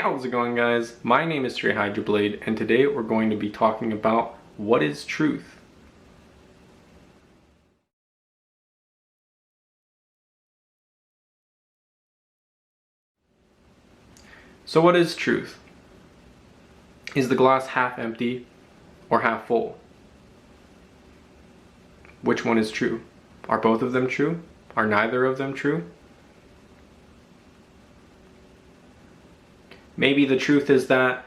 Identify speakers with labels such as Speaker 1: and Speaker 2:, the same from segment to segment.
Speaker 1: How's it going, guys? My name is Trey Hydroblade, and today we're going to be talking about what is truth. So what is truth? Is the glass half empty or half full? Which one is true? Are both of them true? Are neither of them true? Maybe the truth is that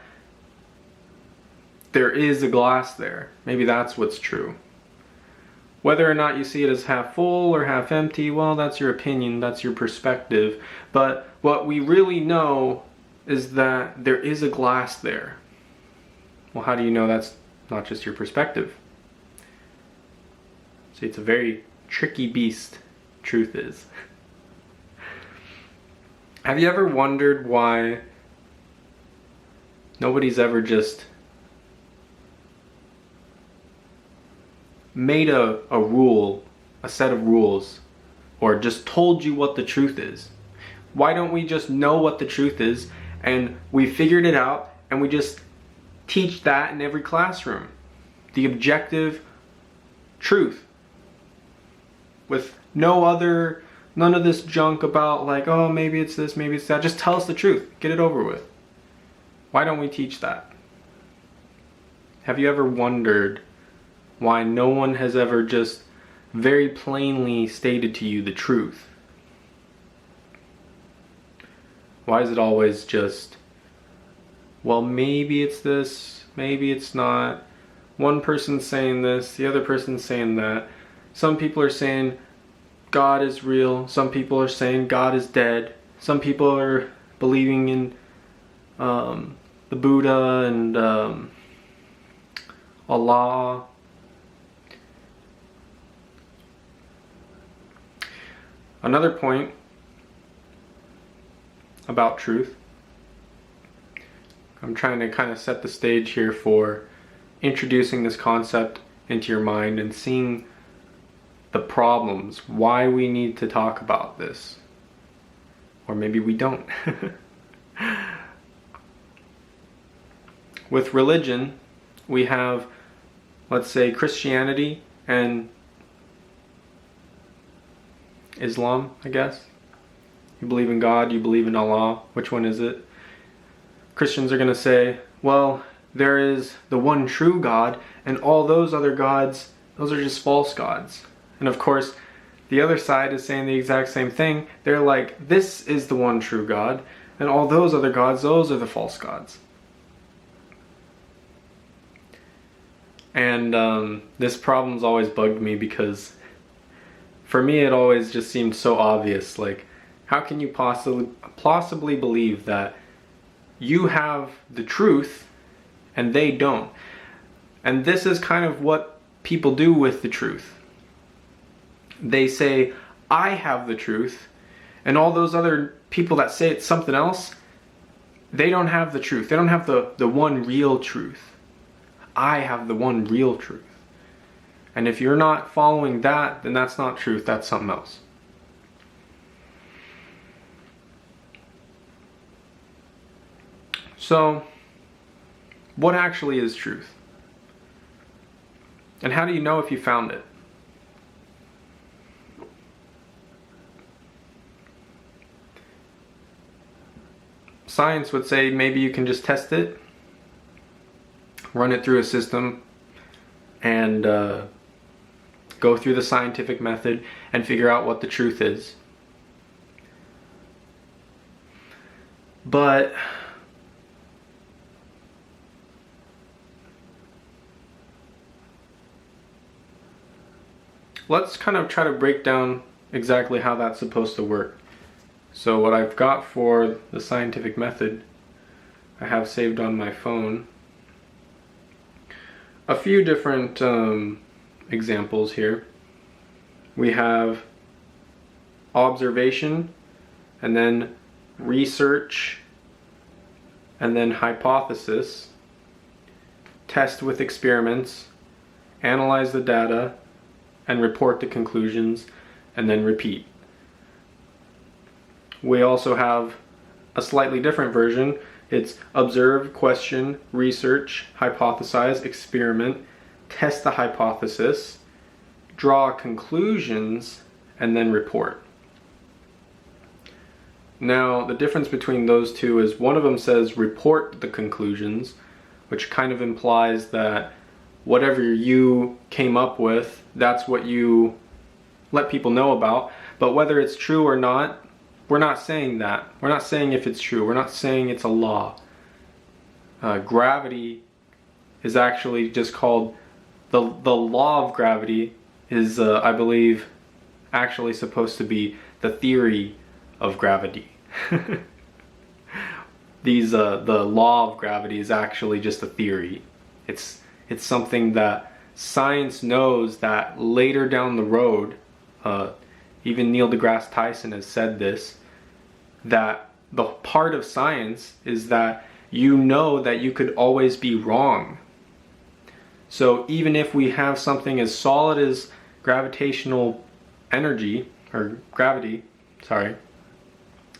Speaker 1: there is a glass there. Maybe that's what's true. Whether or not you see it as half full or half empty, well, that's your opinion, that's your perspective. But what we really know is that there is a glass there. Well, how do you know that's not just your perspective? See, it's a very tricky beast, truth is. Have you ever wondered why nobody's ever just made a rule, a set of rules, or just told you what the truth is? Why don't we just know what the truth is and we figured it out and we just teach that in every classroom? The objective truth. With none of this junk about like, oh, maybe it's this, maybe it's that. Just tell us the truth. Get it over with. Why don't we teach that? Have you ever wondered why no one has ever just very plainly stated to you the truth? Why is it always just, well, maybe it's this, maybe it's not. One person's saying this, the other person's saying that. Some people are saying God is real. Some people are saying God is dead. Some people are believing in the Buddha and Allah. Another point about truth, I'm trying to kind of set the stage here for introducing this concept into your mind and seeing the problems, why we need to talk about this. Or maybe we don't. With religion, we have, let's say, Christianity and Islam, I guess. You believe in God, you believe in Allah. Which one is it? Christians are going to say, well, there is the one true God, and all those other gods, those are just false gods. And of course, the other side is saying the exact same thing. They're like, this is the one true God, and all those other gods, those are the false gods. And this problem's always bugged me because for me it always just seemed so obvious. Like, how can you possibly believe that you have the truth and they don't? And this is kind of what people do with the truth. They say, I have the truth, and all those other people that say it's something else, they don't have the truth. They don't have the one real truth. I have the one real truth. And if you're not following that, then that's not truth, that's something else. So, what actually is truth? And how do you know if you found it? Science would say maybe you can just test it, run it through a system, and go through the scientific method and figure out what the truth is. But let's kind of try to break down exactly how that's supposed to work. So what I've got for the scientific method, I have saved on my phone a few different examples here. We have observation, and then research, and then hypothesis, test with experiments, analyze the data, and report the conclusions, and then repeat. We also have a slightly different version, It's observe, question, research, hypothesize, experiment, test the hypothesis, draw conclusions, and then report. Now, the difference between those two is one of them says report the conclusions, which kind of implies that whatever you came up with, that's what you let people know about. But whether it's true or not, we're not saying that. We're not saying if it's true. We're not saying it's a law. Gravity is actually just called, the law of gravity is, I believe, actually supposed to be the theory of gravity. The law of gravity is actually just a theory. It's something that science knows that later down the road, even Neil deGrasse Tyson has said this, that the part of science is that you know that you could always be wrong. So even if we have something as solid as gravitational energy, or gravity, sorry,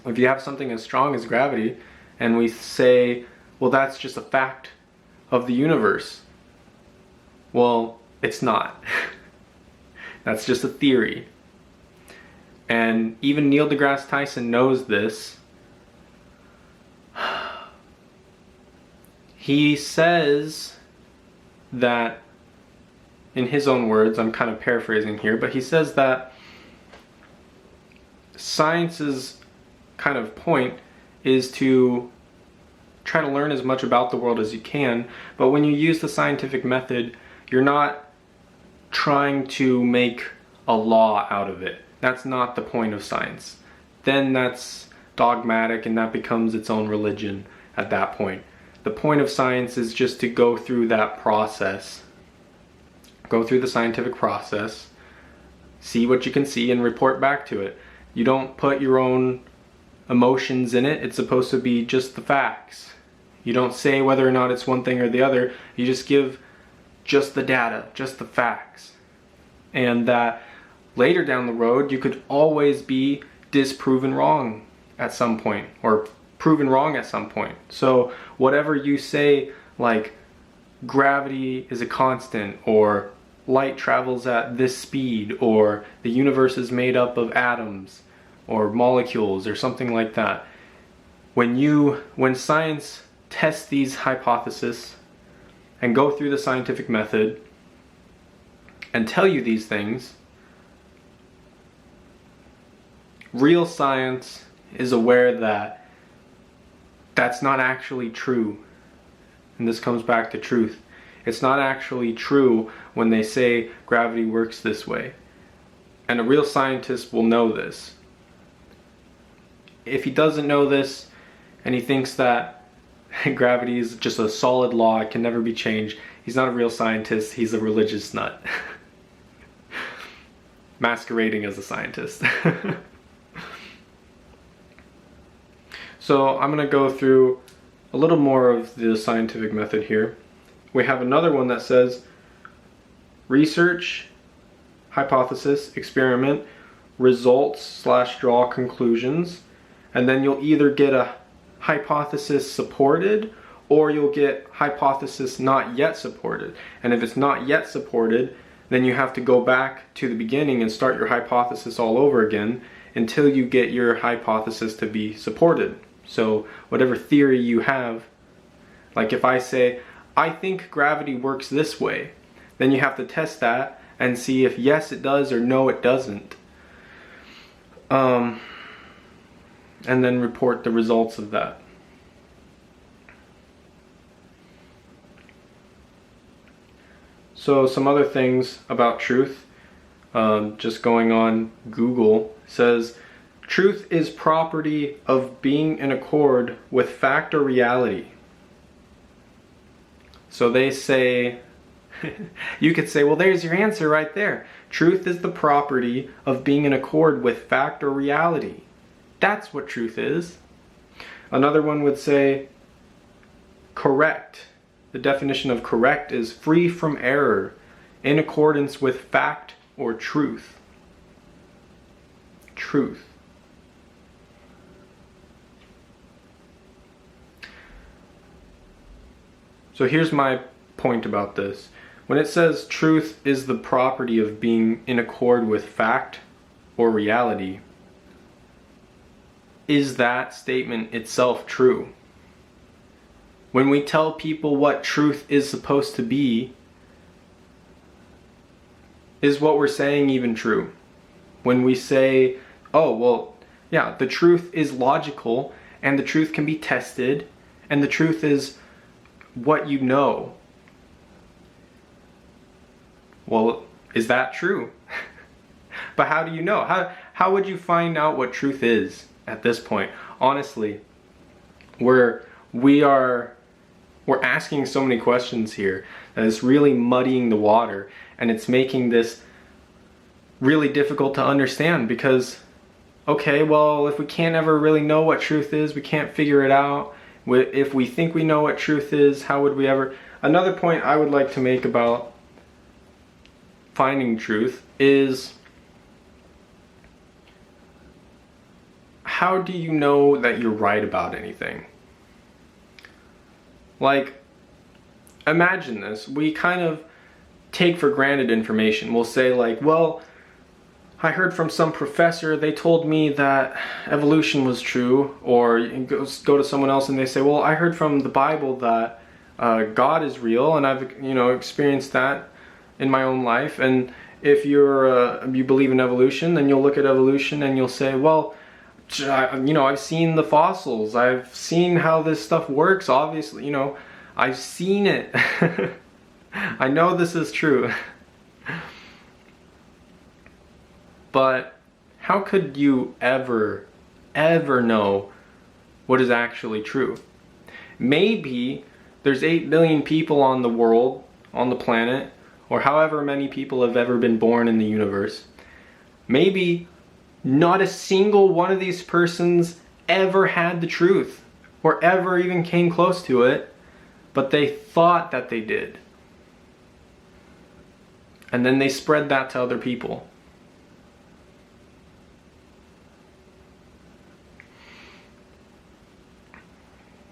Speaker 1: if you have something as strong as gravity, and we say, well, that's just a fact of the universe. Well, it's not. That's just a theory. And even Neil deGrasse Tyson knows this. He says that, in his own words, I'm kind of paraphrasing here, but he says that science's kind of point is to try to learn as much about the world as you can, but when you use the scientific method, you're not trying to make a law out of it. That's not the point of science. Then that's dogmatic and that becomes its own religion at that point. The point of science is just to go through that process, go through the scientific process, see what you can see and report back to it. You don't put your own emotions in it. It's supposed to be just the facts. You don't say whether or not it's one thing or the other. You just give just the data, just the facts. And that later down the road, you could always be disproven wrong at some point, or proven wrong at some point. So whatever you say, like gravity is a constant, or light travels at this speed, or the universe is made up of atoms or molecules or something like that. When science tests these hypotheses and go through the scientific method and tell you these things, real science is aware that that's not actually true. And this comes back to truth. It's not actually true when they say gravity works this way. And a real scientist will know this. If he doesn't know this and he thinks that gravity is just a solid law, it can never be changed, he's not a real scientist, he's a religious nut. Masquerading as a scientist. So I'm going to go through a little more of the scientific method here. We have another one that says research, hypothesis, experiment, results / draw conclusions, and then you'll either get a hypothesis supported or you'll get hypothesis not yet supported. And if it's not yet supported, then you have to go back to the beginning and start your hypothesis all over again until you get your hypothesis to be supported. So whatever theory you have, like if I say, I think gravity works this way, then you have to test that and see if yes it does or no it doesn't. And then report the results of that. So some other things about truth, just going on Google, says truth is property of being in accord with fact or reality. So they say, you could say, well, there's your answer right there. Truth is the property of being in accord with fact or reality. That's what truth is. Another one would say, correct. The definition of correct is free from error, in accordance with fact or truth. Truth. So here's my point about this. When it says truth is the property of being in accord with fact or reality, is that statement itself true? When we tell people what truth is supposed to be, is what we're saying even true? When we say, oh, well, yeah, the truth is logical, and the truth can be tested, and the truth is what you know. Well, is that true? But how do you know? How would you find out what truth is at this point? Honestly, we're asking so many questions here that it's really muddying the water, and it's making this really difficult to understand because, okay, well, if we can't ever really know what truth is, we can't figure it out. If we think we know what truth is, how would we ever? Another point I would like to make about finding truth is, how do you know that you're right about anything? Like, imagine this. We kind of take for granted information. We'll say like, well, I heard from some professor, they told me that evolution was true. Or you go to someone else and they say, well, I heard from the Bible that God is real, and I've experienced that in my own life. And if you believe in evolution, then you'll look at evolution and you'll say, well, I've seen the fossils, I've seen how this stuff works, obviously, I've seen it. I know this is true. But how could you ever know what is actually true? Maybe there's 8 billion people on the world, on the planet, or however many people have ever been born in the universe. Maybe not a single one of these persons ever had the truth, or ever even came close to it, but they thought that they did. And then they spread that to other people.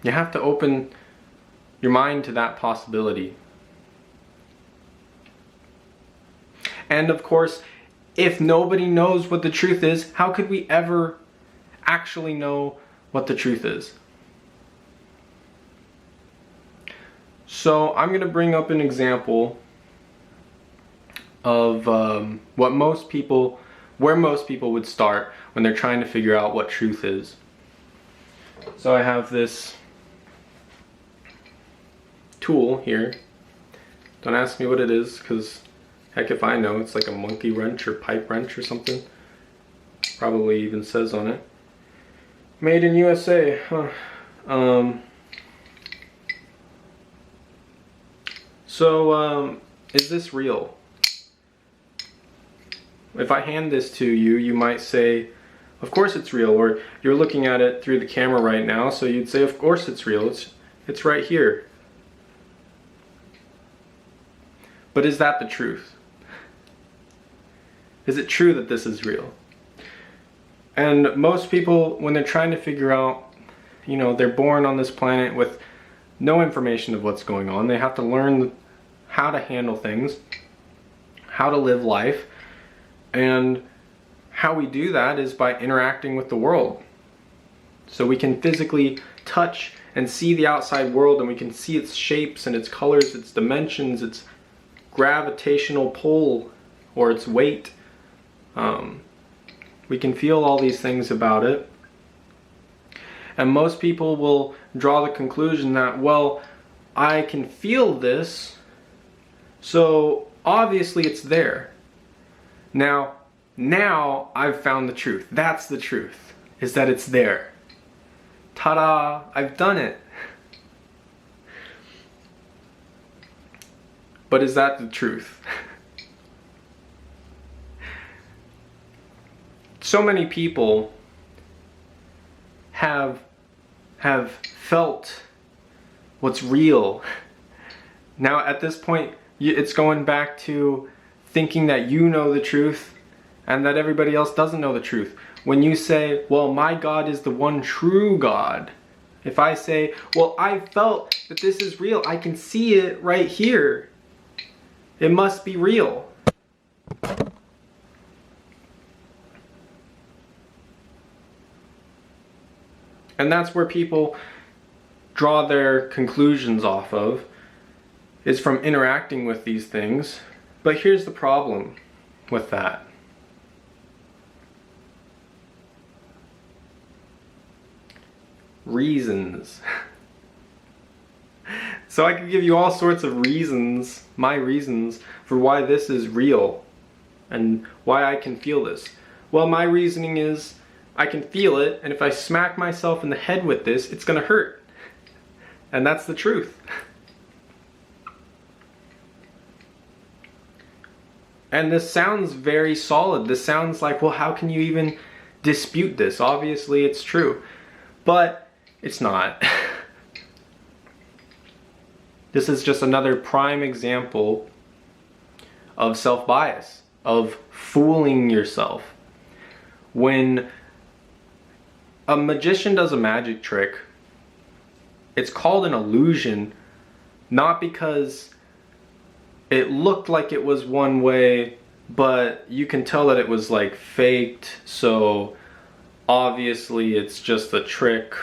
Speaker 1: You have to open your mind to that possibility. And of course, if nobody knows what the truth is, how could we ever actually know what the truth is? So I'm going to bring up an example of where most people would start when they're trying to figure out what truth is. So I have this tool here. Don't ask me what it is, because heck if I know. It's like a monkey wrench or pipe wrench or something. Probably even says on it, made in USA. Huh. Is this real? If I hand this to you, you might say, of course it's real. Or you're looking at it through the camera right now, so you'd say, of course it's real. It's right here. But is that the truth? Is it true that this is real? And most people, when they're trying to figure out, they're born on this planet with no information of what's going on. They have to learn how to handle things, how to live life, and how we do that is by interacting with the world. So we can physically touch and see the outside world, and we can see its shapes and its colors, its dimensions, its gravitational pull, or its weight. We can feel all these things about it. And most people will draw the conclusion that, well, I can feel this, so obviously it's there. Now I've found the truth. That's the truth, is that it's there. Ta-da, I've done it. But is that the truth? So many people have felt what's real. Now at this point, it's going back to thinking that you know the truth and that everybody else doesn't know the truth. When you say, well, my God is the one true God, If I say, well, I felt that this is real, I can see it right here, it must be real. And that's where people draw their conclusions off of, is from interacting with these things. But here's the problem with that. Reasons. So I could give you all sorts of reasons, my reasons, for why this is real and why I can feel this. Well, my reasoning is I can feel it, and if I smack myself in the head with this, it's gonna hurt. And that's the truth. And this sounds very solid. This sounds like, well, how can you even dispute this? Obviously it's true. But it's not. This is just another prime example of self-bias, of fooling yourself. When a magician does a magic trick, it's called an illusion, not because it looked like it was one way, but you can tell that it was like faked, so obviously it's just a trick.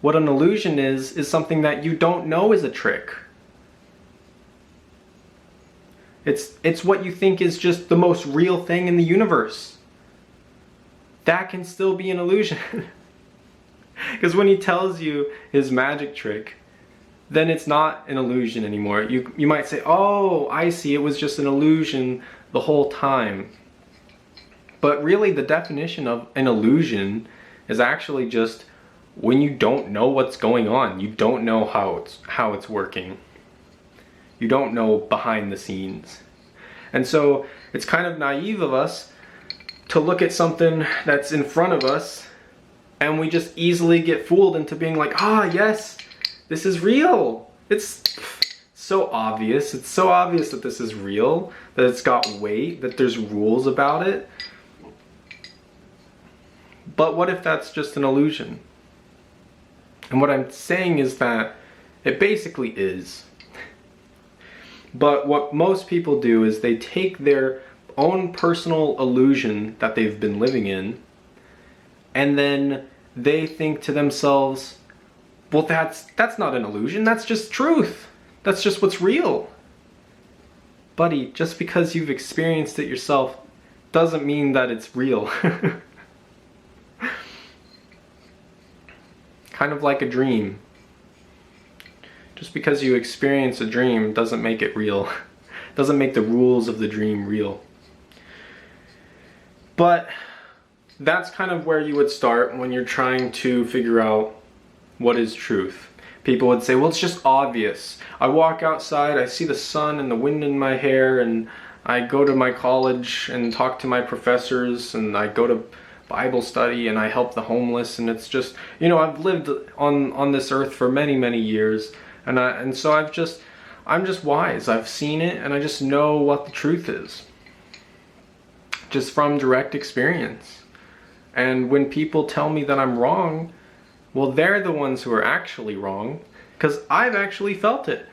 Speaker 1: What an illusion is something that you don't know is a trick. It's what you think is just the most real thing in the universe. That can still be an illusion. Because when he tells you his magic trick, then it's not an illusion anymore. You might say, oh, I see, it was just an illusion the whole time. But really the definition of an illusion is actually just when you don't know what's going on. You don't know how it's working. You don't know behind the scenes. And so it's kind of naive of us to look at something that's in front of us and we just easily get fooled into being like, ah, yes, this is real. It's so obvious. It's so obvious that this is real, that it's got weight, that there's rules about it. But what if that's just an illusion? And what I'm saying is that it basically is. But what most people do is they take their own personal illusion that they've been living in, and then they think to themselves, well, that's not an illusion, that's just truth. That's just what's real. Buddy, just because you've experienced it yourself doesn't mean that it's real. Kind of like a dream. Just because you experience a dream doesn't make it real. Doesn't make the rules of the dream real. But that's kind of where you would start when you're trying to figure out what is truth. People would say, well, it's just obvious. I walk outside, I see the sun and the wind in my hair, and I go to my college and talk to my professors, and I go to Bible study and I help the homeless, and it's just, you know, I've lived on this earth for many, many years, and so I'm just wise. I've seen it and I just know what the truth is. Just from direct experience. And when people tell me that I'm wrong, well, they're the ones who are actually wrong, because I've actually felt it.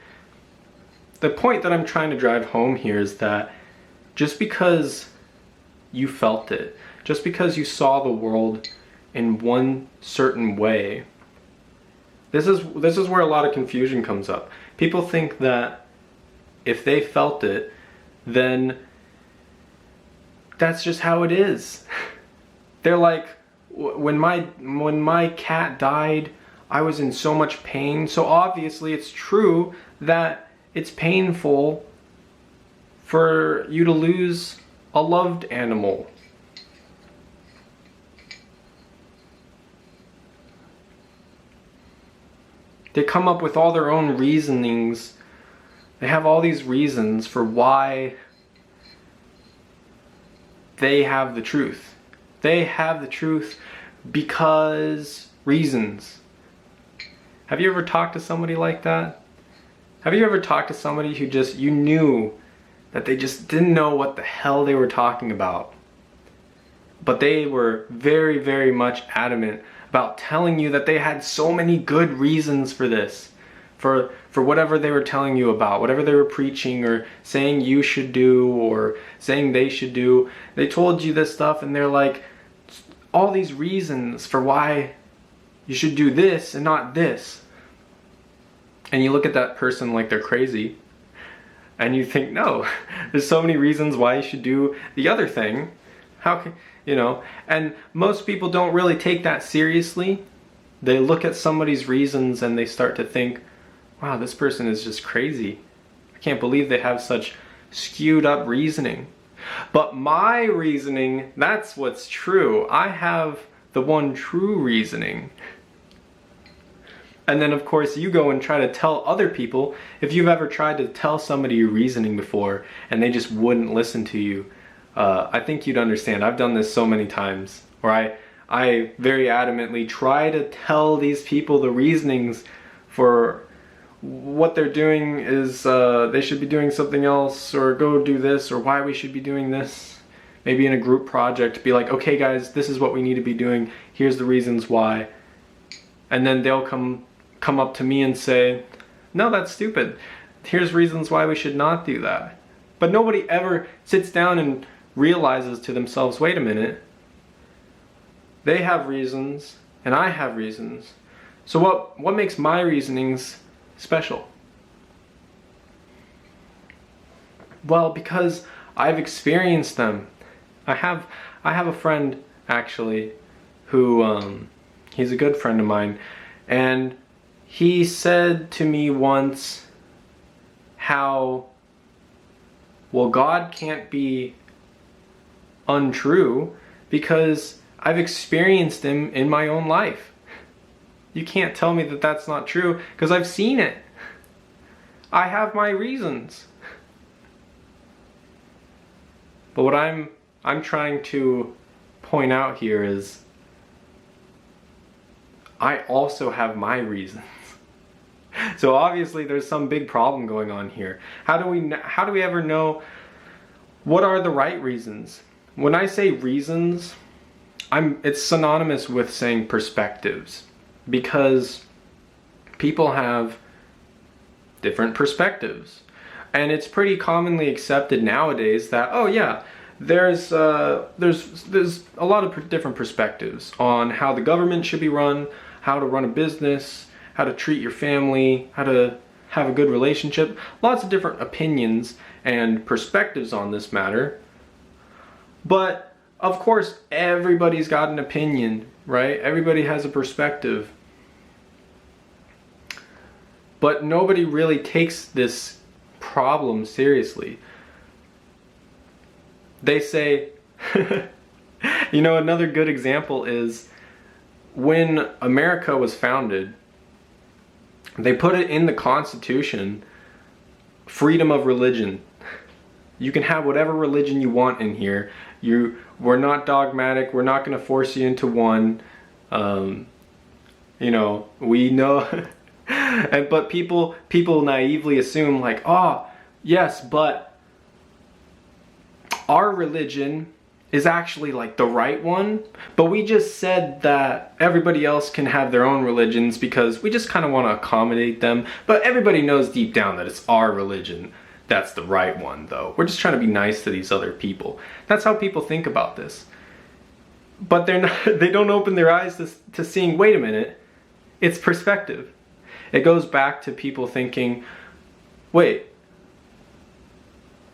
Speaker 1: The point that I'm trying to drive home here is that just because you felt it, just because you saw the world in one certain way, this is where a lot of confusion comes up. People think that if they felt it, then that's just how it is. They're like, when my cat died, I was in so much pain, so obviously it's true that it's painful for you to lose a loved animal. They come up with all their own reasonings. They have all these reasons for why they have the truth. They have the truth because reasons. Have you ever talked to somebody like that? Have you ever talked to somebody who just, you knew that they just didn't know what the hell they were talking about, but they were very, very much adamant about telling you that they had so many good reasons for this, for whatever they were telling you about, whatever they were preaching or saying you should do or saying they should do. They told you this stuff and they're like, all these reasons for why you should do this and not this. And you look at that person like they're crazy and you think, no, there's so many reasons why you should do the other thing. How can, and most people don't really take that seriously. They look at somebody's reasons and they start to think, wow, this person is just crazy. I can't believe they have such skewed up reasoning. But my reasoning, that's what's true. I have the one true reasoning. And then of course you go and try to tell other people. If you've ever tried to tell somebody your reasoning before and they just wouldn't listen to you, I think you'd understand. I've done this so many times where I very adamantly try to tell these people the reasonings for what they're doing is they should be doing something else, or go do this, or why we should be doing this. Maybe in a group project, be like, okay guys, this is what we need to be doing. Here's the reasons why. And then they'll come up to me and say, no, that's stupid. Here's reasons why we should not do that. But nobody ever sits down and realizes to themselves, wait a minute. They have reasons and I have reasons. So what makes my reasonings special? Well, because I've experienced them. I have a friend actually who he's a good friend of mine, and he said to me once how, well, God can't be untrue because I've experienced him in my own life. You can't tell me that that's not true because I've seen it. I have my reasons. But what I'm trying to point out here is I also have my reasons. So obviously there's some big problem going on here. How do we ever know what are the right reasons? When I say reasons, it's synonymous with saying perspectives, because people have different perspectives. And it's pretty commonly accepted nowadays that, oh yeah, there's a lot of different perspectives on how the government should be run, how to run a business, how to treat your family, how to have a good relationship. Lots of different opinions and perspectives on this matter. But of course, everybody's got an opinion, right? Everybody has a perspective. But nobody really takes this problem seriously. They say, another good example is when America was founded, they put it in the Constitution, freedom of religion. You can have whatever religion you want in here. We're not dogmatic. We're not going to force you into one. We know. But people naively assume like, oh, yes, but our religion is actually like the right one, but we just said that everybody else can have their own religions because we just kind of want to accommodate them. But everybody knows deep down that it's our religion that's the right one, though. We're just trying to be nice to these other people. That's how people think about this. But they don't open their eyes to seeing, wait a minute, it's perspective. It goes back to people thinking, wait,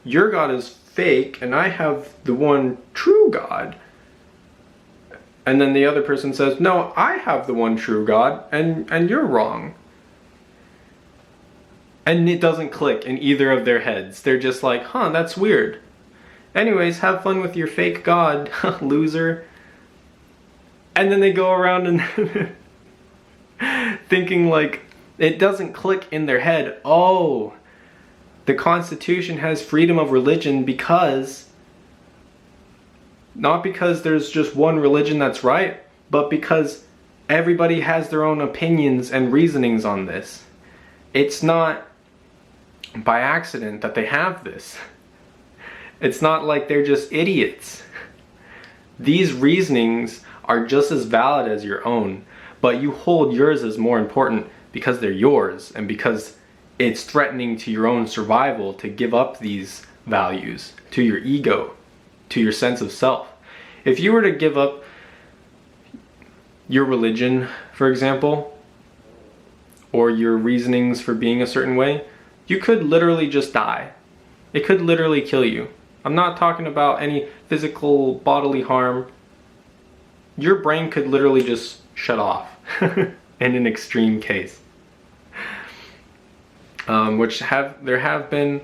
Speaker 1: your God is fake and I have the one true God. And then the other person says, no, I have the one true God and you're wrong. And it doesn't click in either of their heads. They're just like, huh, that's weird. Anyways, have fun with your fake God, loser. And then they go around and thinking like, it doesn't click in their head. Oh, the Constitution has freedom of religion because, not because there's just one religion that's right, but because everybody has their own opinions and reasonings on this. It's not by accident that they have this. It's not like they're just idiots. These reasonings are just as valid as your own, but you hold yours as more important because they're yours and because it's threatening to your own survival to give up these values, to your ego, to your sense of self. If you were to give up your religion, for example, or your reasonings for being a certain way, you could literally just die. It could literally kill you. I'm not talking about any physical bodily harm. Your brain could literally just shut off in an extreme case. There have been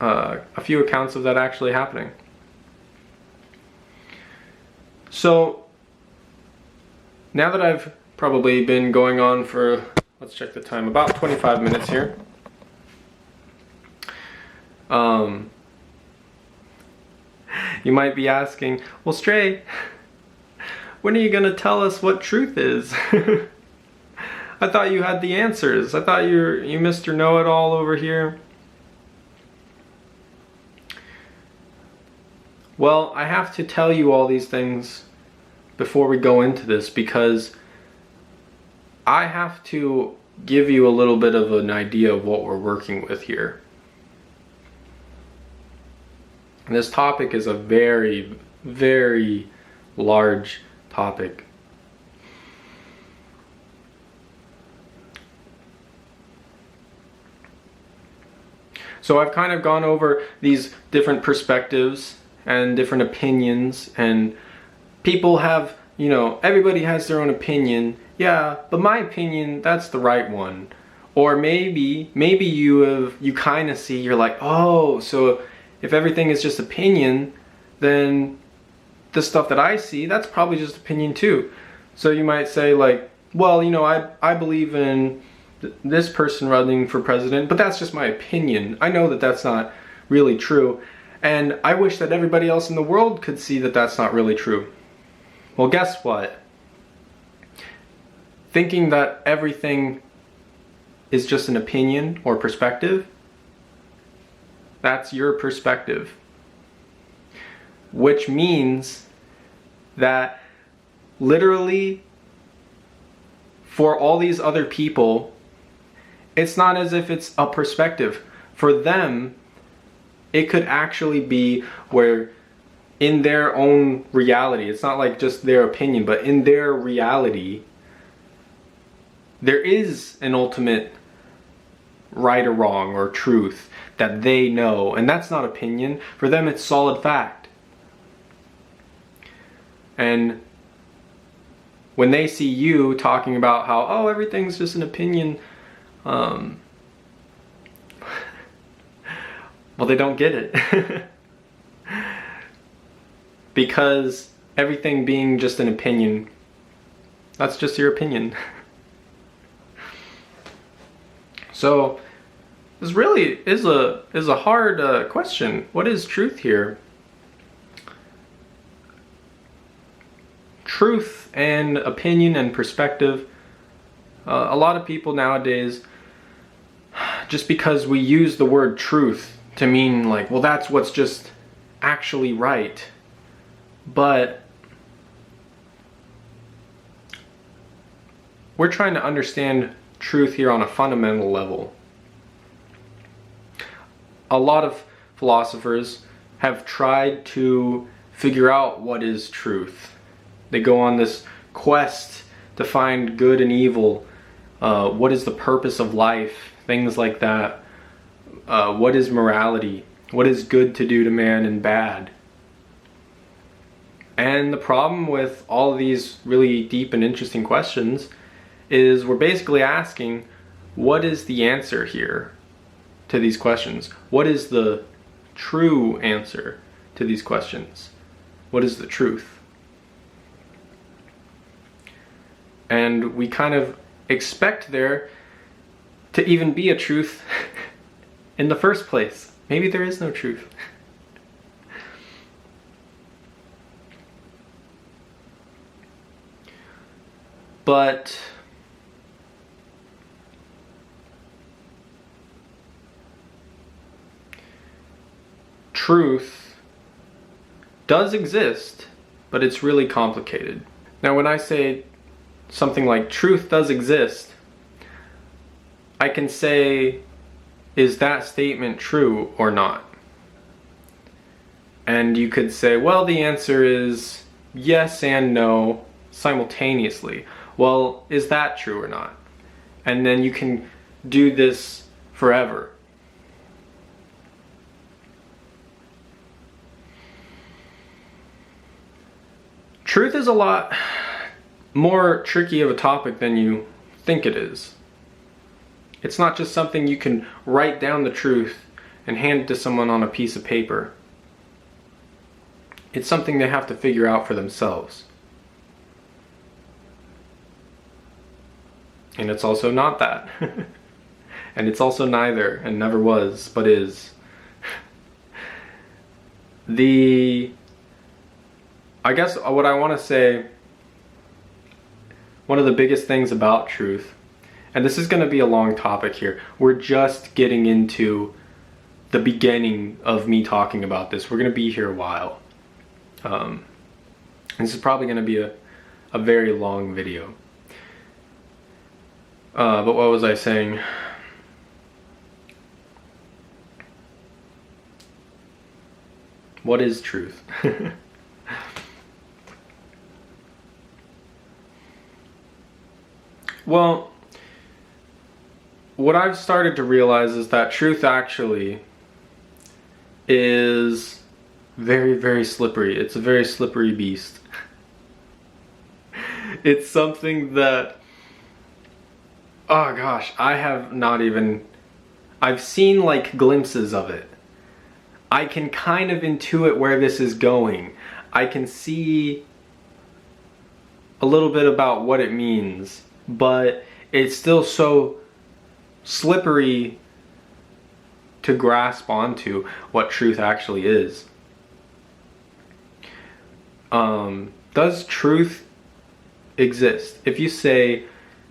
Speaker 1: a few accounts of that actually happening. So now that I've probably been going on for, let's check the time, about 25 minutes here. You might be asking, well, Stray, when are you gonna tell us what truth is? I thought you had the answers. I thought you Mr. Know-It-All over here. Well, I have to tell you all these things before we go into this because I have to give you a little bit of an idea of what we're working with here. And this topic is a very, very large topic. So I've kind of gone over these different perspectives and different opinions, and people have, you know, everybody has their own opinion. Yeah, but my opinion, that's the right one. Or maybe you kind of see, you're like, oh, so if everything is just opinion, then the stuff that I see, that's probably just opinion too. So you might say like, well, you know, I believe in this person running for president, but that's just my opinion. I know that that's not really true. And I wish that everybody else in the world could see that that's not really true. Well, guess what? Thinking that everything is just an opinion or perspective, that's your perspective. Which means that literally for all these other people, it's not as if it's a perspective. For them, it could actually be where in their own reality, it's not like just their opinion, but in their reality, there is an ultimate right or wrong or truth that they know, and that's not opinion. For them, it's solid fact. And when they see you talking about how, oh, everything's just an opinion, well, they don't get it. Because everything being just an opinion, that's just your opinion. So this really is a hard question. What is truth here? Truth and opinion and perspective. A lot of people nowadays, just because we use the word truth to mean like, well, that's what's just actually right. But we're trying to understand truth here on a fundamental level. A lot of philosophers have tried to figure out what is truth. They go on this quest to find good and evil. What is the purpose of life? Things like that. What is morality? What is good to do to man and bad? And the problem with all of these really deep and interesting questions is we're basically asking, what is the answer here to these questions? What is the true answer to these questions? What is the truth? And we kind of expect there to even be a truth in the first place. Maybe there is no truth. But truth does exist, but it's really complicated. Now, when I say something like truth does exist, I can say, is that statement true or not? And you could say, well, the answer is yes and no simultaneously. Well, is that true or not? And then you can do this forever. Truth is a lot more tricky of a topic than you think it is. It's not just something you can write down the truth and hand it to someone on a piece of paper. It's something they have to figure out for themselves. And it's also not that. And it's also neither, and never was, but is. I guess what I want to say, one of the biggest things about truth, and this is going to be a long topic here. We're just getting into the beginning of me talking about this. We're going to be here a while. This is probably going to be a very long video. But what was I saying? What is truth? Well, what I've started to realize is that truth actually is very, very slippery. It's a very slippery beast. It's something that, oh gosh, I've seen like glimpses of it. I can kind of intuit where this is going. I can see a little bit about what it means, but it's still so slippery to grasp onto what truth actually is. Does truth exist? If you say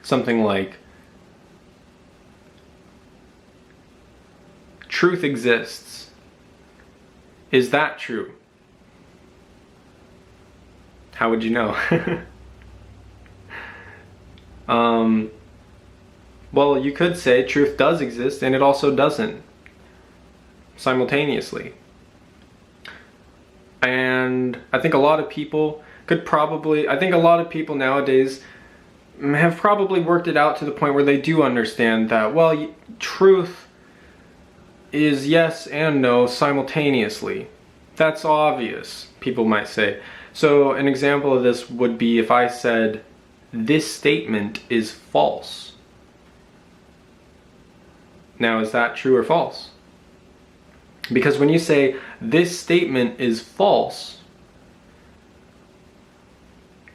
Speaker 1: something like, truth exists, is that true? How would you know? Well, you could say truth does exist and it also doesn't, simultaneously. And I think a lot of people nowadays have probably worked it out to the point where they do understand that, well, truth is yes and no simultaneously. That's obvious, people might say. So an example of this would be if I said, this statement is false. Now, is that true or false? Because when you say, this statement is false,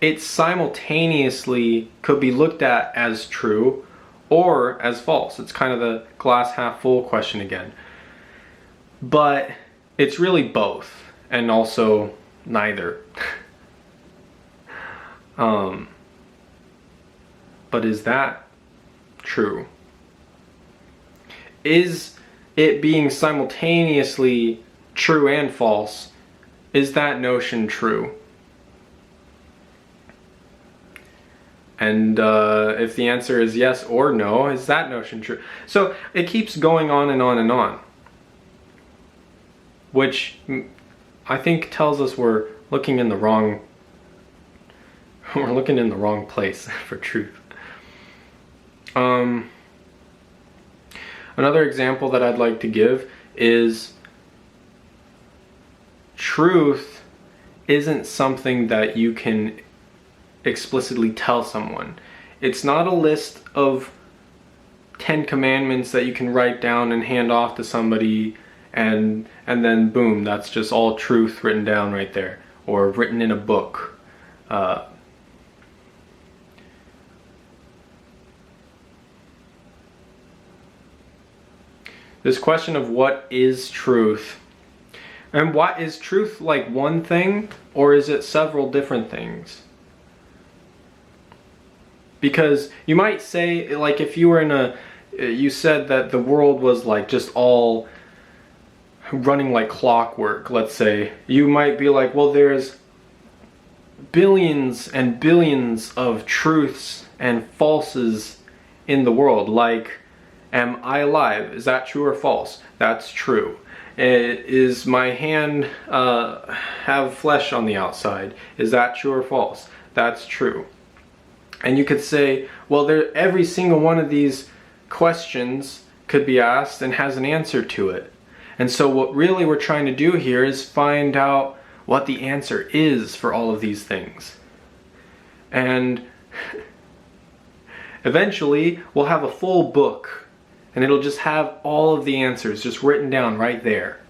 Speaker 1: it simultaneously could be looked at as true or as false. It's kind of the glass half full question again. But it's really both, and also neither. But is that true? Is it being simultaneously true and false, is that notion true? And if the answer is yes or no, is that notion true? So it keeps going on and on and on, which I think tells us we're looking in the wrong place for truth. Another example that I'd like to give is truth isn't something that you can explicitly tell someone. It's not a list of 10 commandments that you can write down and hand off to somebody and then boom, that's just all truth written down right there, or written in a book. This question of what is truth, and what is truth, like one thing, or is it several different things? Because you might say, like if you were you said that the world was like just all running like clockwork, let's say, you might be like, well, there's billions and billions of truths and falses in the world, like, am I alive? Is that true or false? That's true. Is my hand have flesh on the outside? Is that true or false? That's true. And you could say, well, every single one of these questions could be asked and has an answer to it. And so what really we're trying to do here is find out what the answer is for all of these things. And eventually we'll have a full book, and it'll just have all of the answers just written down right there.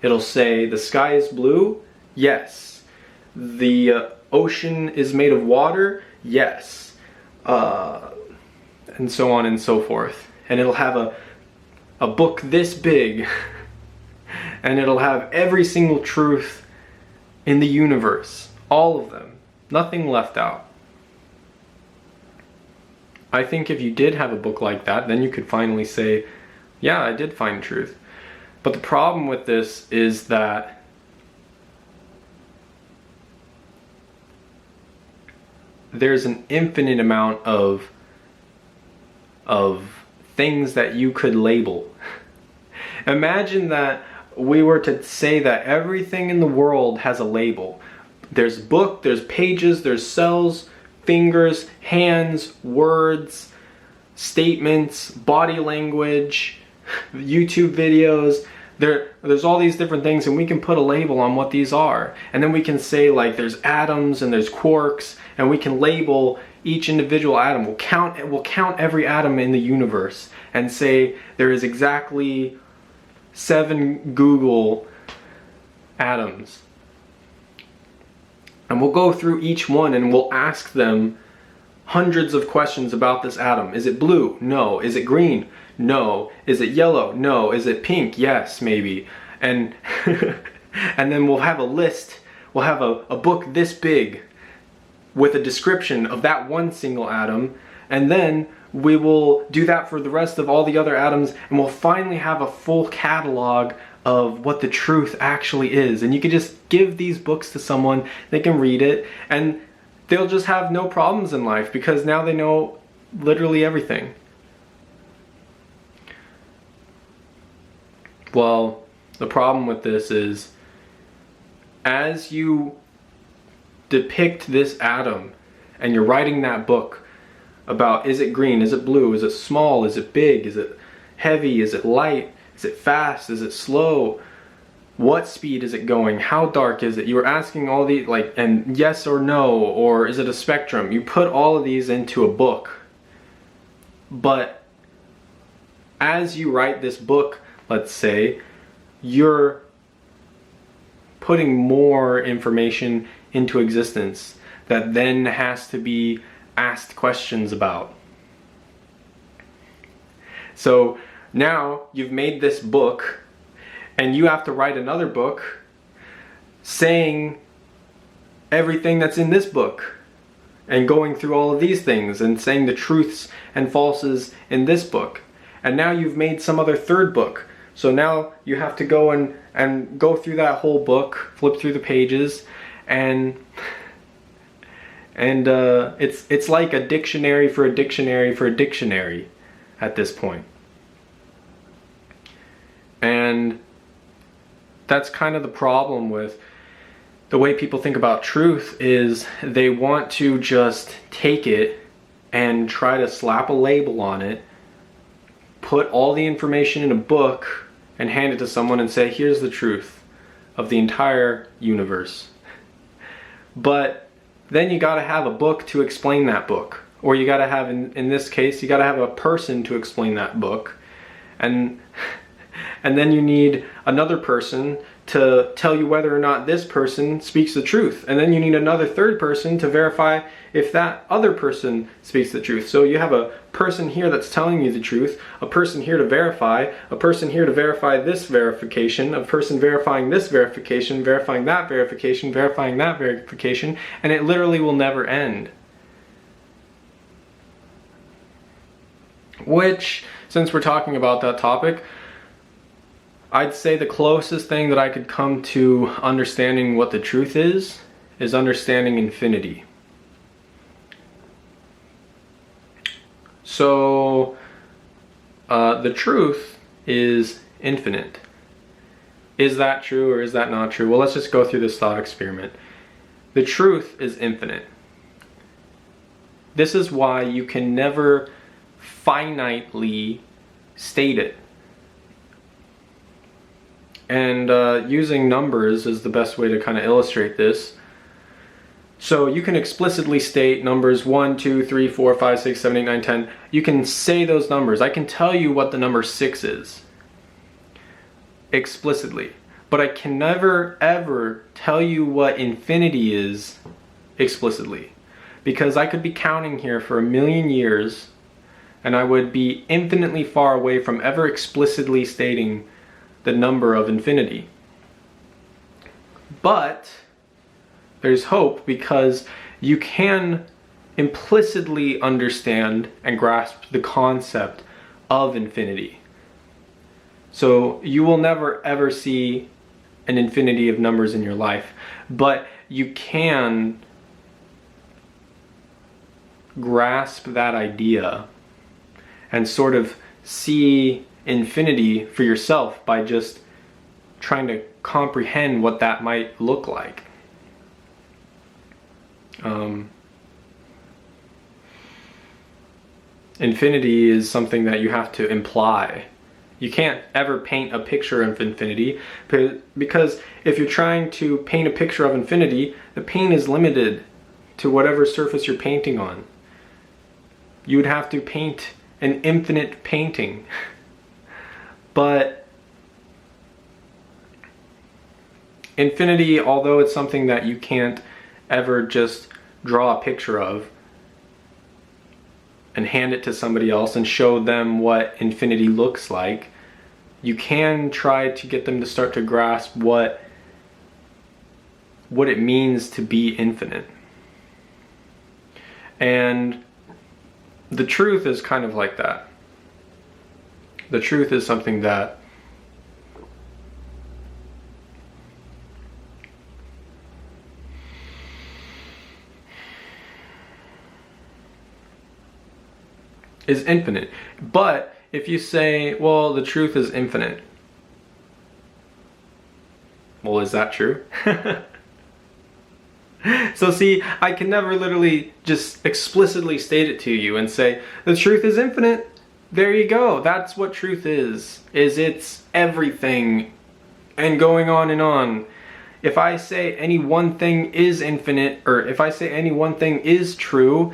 Speaker 1: It'll say, the sky is blue? Yes. The ocean is made of water? Yes. And so on and so forth. And it'll have a book this big, and it'll have every single truth in the universe. All of them. Nothing left out. I think if you did have a book like that, then you could finally say, yeah, I did find truth. But the problem with this is that there's an infinite amount of things that you could label. Imagine that we were to say that everything in the world has a label. There's book, there's pages, there's cells, fingers, hands, words, statements, body language, YouTube videos. There's all these different things, and we can put a label on what these are. And then we can say, like, there's atoms and there's quarks, and we can label each individual atom. We'll count every atom in the universe and say there is exactly 7 Google atoms. And we'll go through each one and we'll ask them hundreds of questions about this atom. Is it blue? No. Is it green? No. Is it yellow? No. Is it pink? Yes, maybe. And and then we'll have a list. We'll have a book this big with a description of that one single atom, and then we will do that for the rest of all the other atoms, and we'll finally have a full catalog of what the truth actually is. And you can just give these books to someone, they can read it, and they'll just have no problems in life because now they know literally everything. Well, the problem with this is, as you depict this atom and you're writing that book about, is it green, is it blue, is it small, is it big, is it heavy, is it light, is it fast, is it slow, what speed is it going, how dark is it? You're asking all these, like, and yes or no, or is it a spectrum? You put all of these into a book. But as you write this book, let's say, you're putting more information into existence that then has to be asked questions about. So now you've made this book, and you have to write another book saying everything that's in this book and going through all of these things and saying the truths and falses in this book. And now you've made some other third book. So now you have to go and go through that whole book, flip through the pages, and it's like a dictionary for a dictionary for a dictionary at this point. And that's kind of the problem with the way people think about truth, is they want to just take it and try to slap a label on it, put all the information in a book, and hand it to someone and say, here's the truth of the entire universe. But then you gotta have a book to explain that book. Or you gotta have, in this case, you gotta have a person to explain that book. And then you need another person to tell you whether or not this person speaks the truth. And then you need another third person to verify if that other person speaks the truth. So you have a person here that's telling you the truth, a person here to verify, a person here to verify this verification, a person verifying this verification, verifying that verification, verifying that verification, and it literally will never end. Which, since we're talking about that topic, I'd say the closest thing that I could come to understanding what the truth is is understanding infinity. So the truth is infinite. Is that true or is that not true? Well, let's just go through this thought experiment. The truth is infinite. This is why you can never finitely state it. And using numbers is the best way to kind of illustrate this. So you can explicitly state numbers 1, 2, 3, 4, 5, 6, 7, 8, 9, 10. You can say those numbers. I can tell you what the number 6 is explicitly. But I can never ever tell you what infinity is explicitly. Because I could be counting here for 1,000,000 years and I would be infinitely far away from ever explicitly stating the number of infinity. But there's hope, because you can implicitly understand and grasp the concept of infinity. So you will never ever see an infinity of numbers in your life, but you can grasp that idea and sort of see infinity for yourself by just trying to comprehend what that might look like. Infinity is something that you have to imply. You can't ever paint a picture of infinity, because if you're trying to paint a picture of infinity, the paint is limited to whatever surface you're painting on. You would have to paint an infinite painting. But infinity, although it's something that you can't ever just draw a picture of and hand it to somebody else and show them what infinity looks like, you can try to get them to start to grasp what it means to be infinite. And the truth is kind of like that. The truth is something that is infinite. But if you say, well, the truth is infinite, well, is that true? So see, I can never literally just explicitly state it to you and say, the truth is infinite. There you go. That's what truth is it's everything and going on and on. If I say any one thing is infinite, or if I say any one thing is true,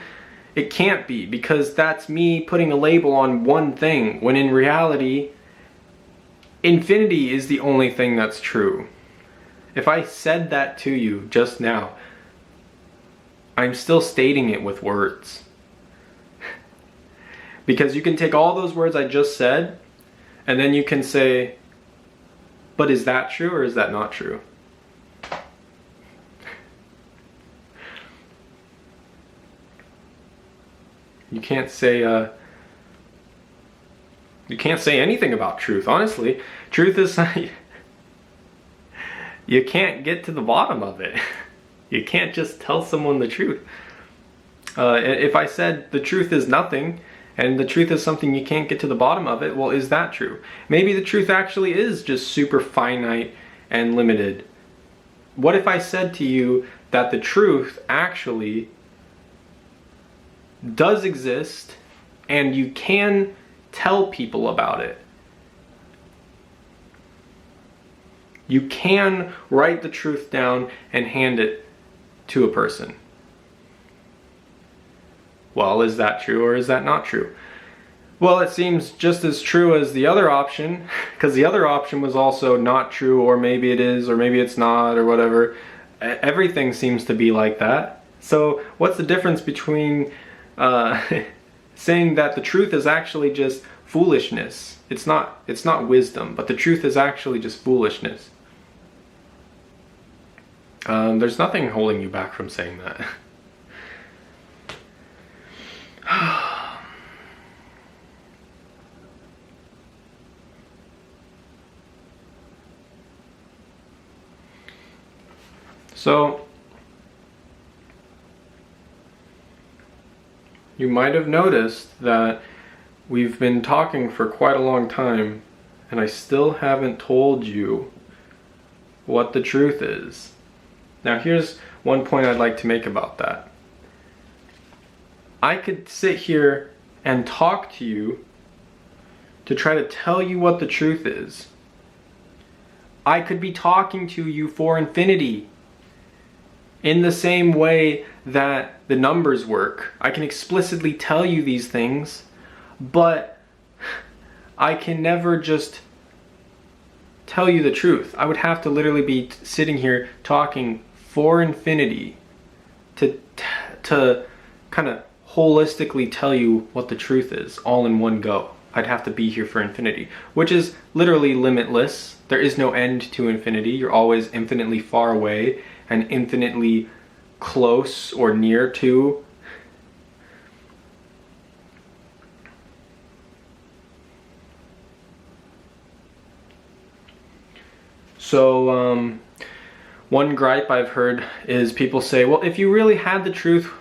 Speaker 1: it can't be, because that's me putting a label on one thing, when in reality, infinity is the only thing that's true. If I said that to you just now, I'm still stating it with words. Because you can take all those words I just said, and then you can say, but is that true or is that not true? You can't say anything about truth, honestly. Truth is, you can't get to the bottom of it. You can't just tell someone the truth. If I said the truth is nothing, and the truth is something you can't get to the bottom of it, well, is that true? Maybe the truth actually is just super finite and limited. What if I said to you that the truth actually does exist and you can tell people about it? You can write the truth down and hand it to a person. Well, is that true or is that not true? Well, it seems just as true as the other option, because the other option was also not true, or maybe it is, or maybe it's not, or whatever. Everything seems to be like that. So what's the difference between saying that the truth is actually just foolishness? It's not wisdom, but the truth is actually just foolishness. There's nothing holding you back from saying that. So you might have noticed that we've been talking for quite a long time, and I still haven't told you what the truth is. Now, here's one point I'd like to make about that. I could sit here and talk to you to try to tell you what the truth is. I could be talking to you for infinity. In the same way that the numbers work, I can explicitly tell you these things, but I can never just tell you the truth. I would have to literally be sitting here talking for infinity to kind of holistically tell you what the truth is all in one go. I'd have to be here for infinity, which is literally limitless. There is no end to infinity. You're always infinitely far away and infinitely close or near to. So, one gripe I've heard is people say, well, if you really had the truth,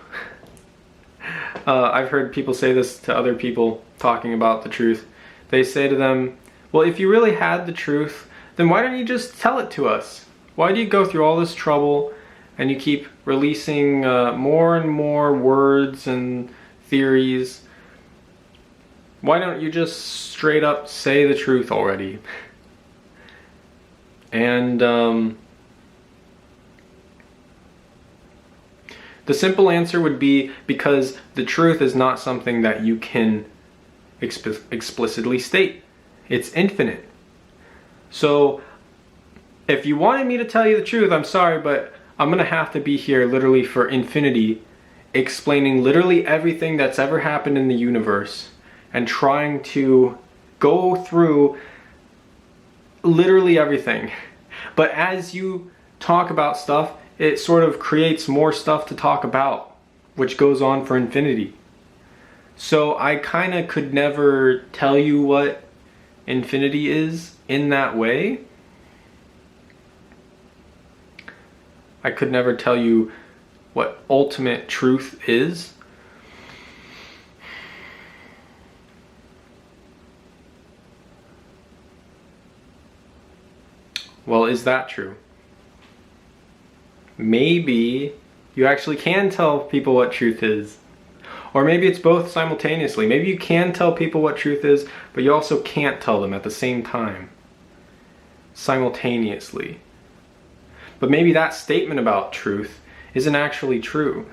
Speaker 1: I've heard people say this to other people talking about the truth. They say to them, well, if you really had the truth, then why don't you just tell it to us? Why do you go through all this trouble and you keep releasing more and more words and theories? Why don't you just straight up say the truth already? And the simple answer would be because the truth is not something that you can explicitly state. It's infinite. So if you wanted me to tell you the truth, I'm sorry, but I'm gonna have to be here literally for infinity, explaining literally everything that's ever happened in the universe and trying to go through literally everything. But as you talk about stuff, it sort of creates more stuff to talk about, which goes on for infinity. So I kind of could never tell you what infinity is in that way. I could never tell you what ultimate truth is. Well, is that true? Maybe you actually can tell people what truth is. Or maybe it's both simultaneously. Maybe you can tell people what truth is, but you also can't tell them at the same time. Simultaneously. But maybe that statement about truth isn't actually true.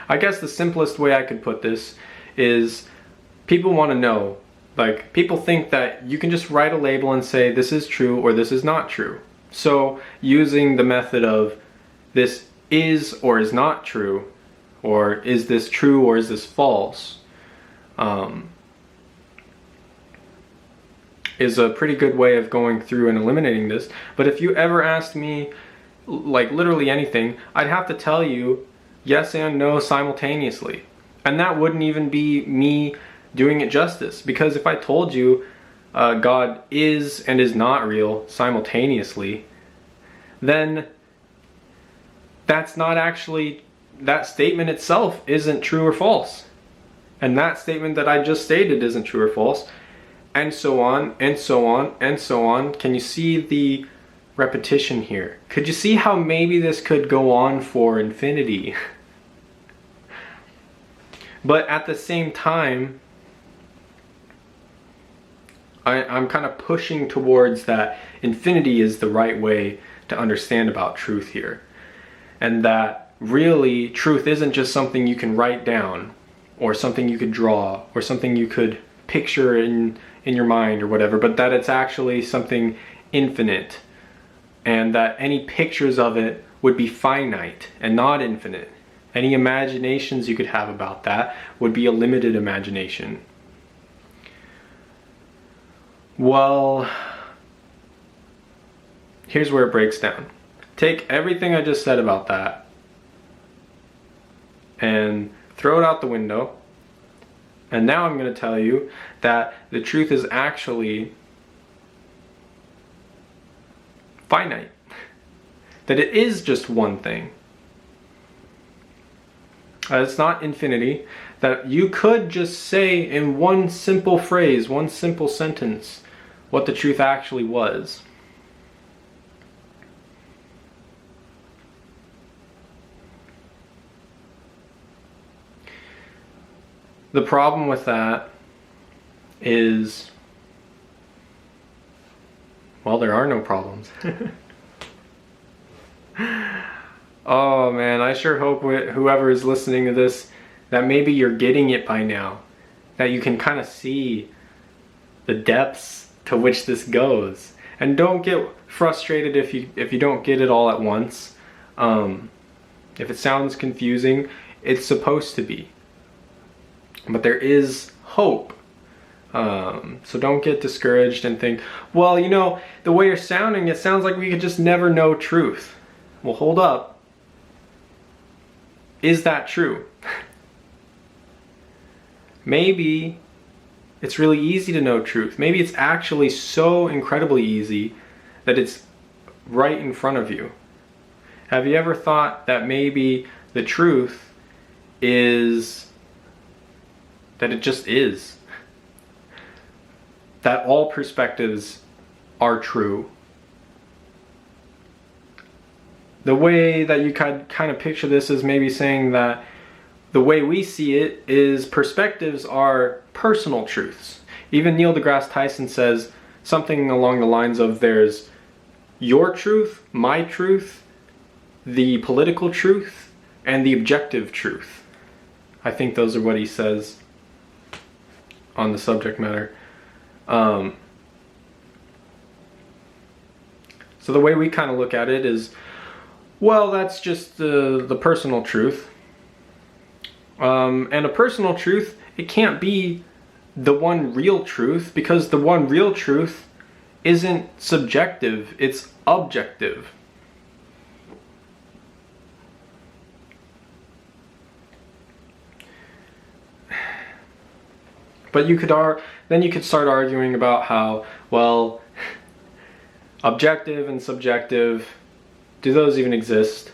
Speaker 1: I guess the simplest way I could put this is people want to know. Like, people think that you can just write a label and say this is true or this is not true. So using the method of this is or is not true, or is this true or is this false, is a pretty good way of going through and eliminating this. But if you ever asked me, like literally anything, I'd have to tell you yes and no simultaneously. And that wouldn't even be me doing it justice, because if I told you God is and is not real simultaneously, then that's not actually, that statement itself isn't true or false. And that statement that I just stated isn't true or false, and so on, and so on, and so on. Can you see the repetition here? Could you see how maybe this could go on for infinity? But at the same time, I'm kind of pushing towards that infinity is the right way to understand about truth here. And that really truth isn't just something you can write down, or something you could draw, or something you could picture in your mind or whatever, but that it's actually something infinite, and that any pictures of it would be finite and not infinite. Any imaginations you could have about that would be a limited imagination. Well, here's where it breaks down. Take everything I just said about that and throw it out the window. And now I'm going to tell you that the truth is actually finite. that it is just one thing. It's not infinity, that you could just say in one simple phrase, one simple sentence, what the truth actually was. The problem with that is, well, there are no problems. Oh man, I sure hope whoever is listening to this, that maybe you're getting it by now. That you can kind of see the depths to which this goes. And don't get frustrated if you don't get it all at once. If it sounds confusing, it's supposed to be. But there is hope. So don't get discouraged and think, well, you know, the way you're sounding, it sounds like we could just never know truth. Well, hold up. Is that true? Maybe it's really easy to know truth. Maybe it's actually so incredibly easy that it's right in front of you. Have you ever thought that maybe the truth is that it just is? That all perspectives are true? The way that you kind of picture this is maybe saying that the way we see it is perspectives are personal truths. Even Neil deGrasse Tyson says something along the lines of there's your truth, my truth, the political truth, and the objective truth. I think those are what he says on the subject matter. So the way we kind of look at it is, well, that's just the personal truth. And a personal truth, it can't be the one real truth, because the one real truth isn't subjective, it's objective. But then you could start arguing about how, well, objective and subjective, do those even exist?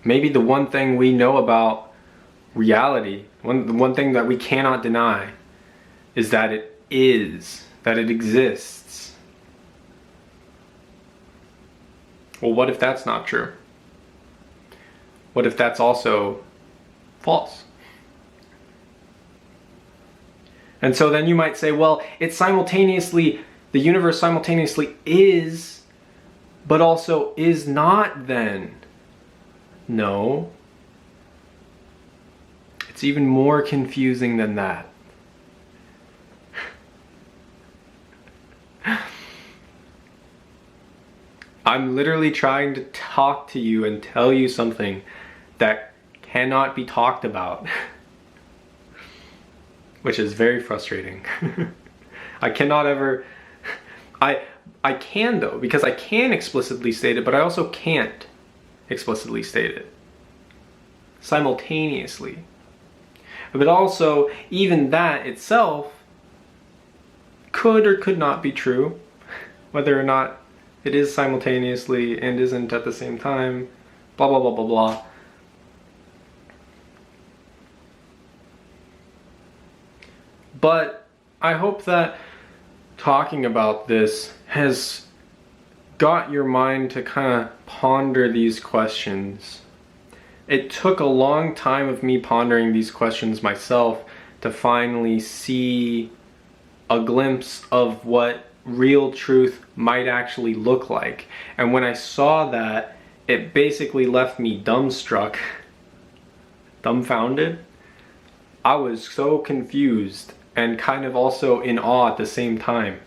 Speaker 1: Maybe the one thing we know about reality, the one thing that we cannot deny, is that it is, that it exists. Well, what if that's not true? What if that's also false? And so then you might say, well, it's simultaneously, the universe simultaneously is, but also is not then. No. It's even more confusing than that. I'm literally trying to talk to you and tell you something that cannot be talked about. Which is very frustrating. I cannot ever, I can though, because I can explicitly state it, but I also can't explicitly state it simultaneously. But also, even that itself could or could not be true, whether or not it is simultaneously and isn't at the same time, blah blah blah blah blah. But I hope that talking about this has got your mind to kind of ponder these questions. It took a long time of me pondering these questions myself to finally see a glimpse of what real truth might actually look like. And when I saw that, it basically left me dumbstruck, dumbfounded. I was so confused and kind of also in awe at the same time.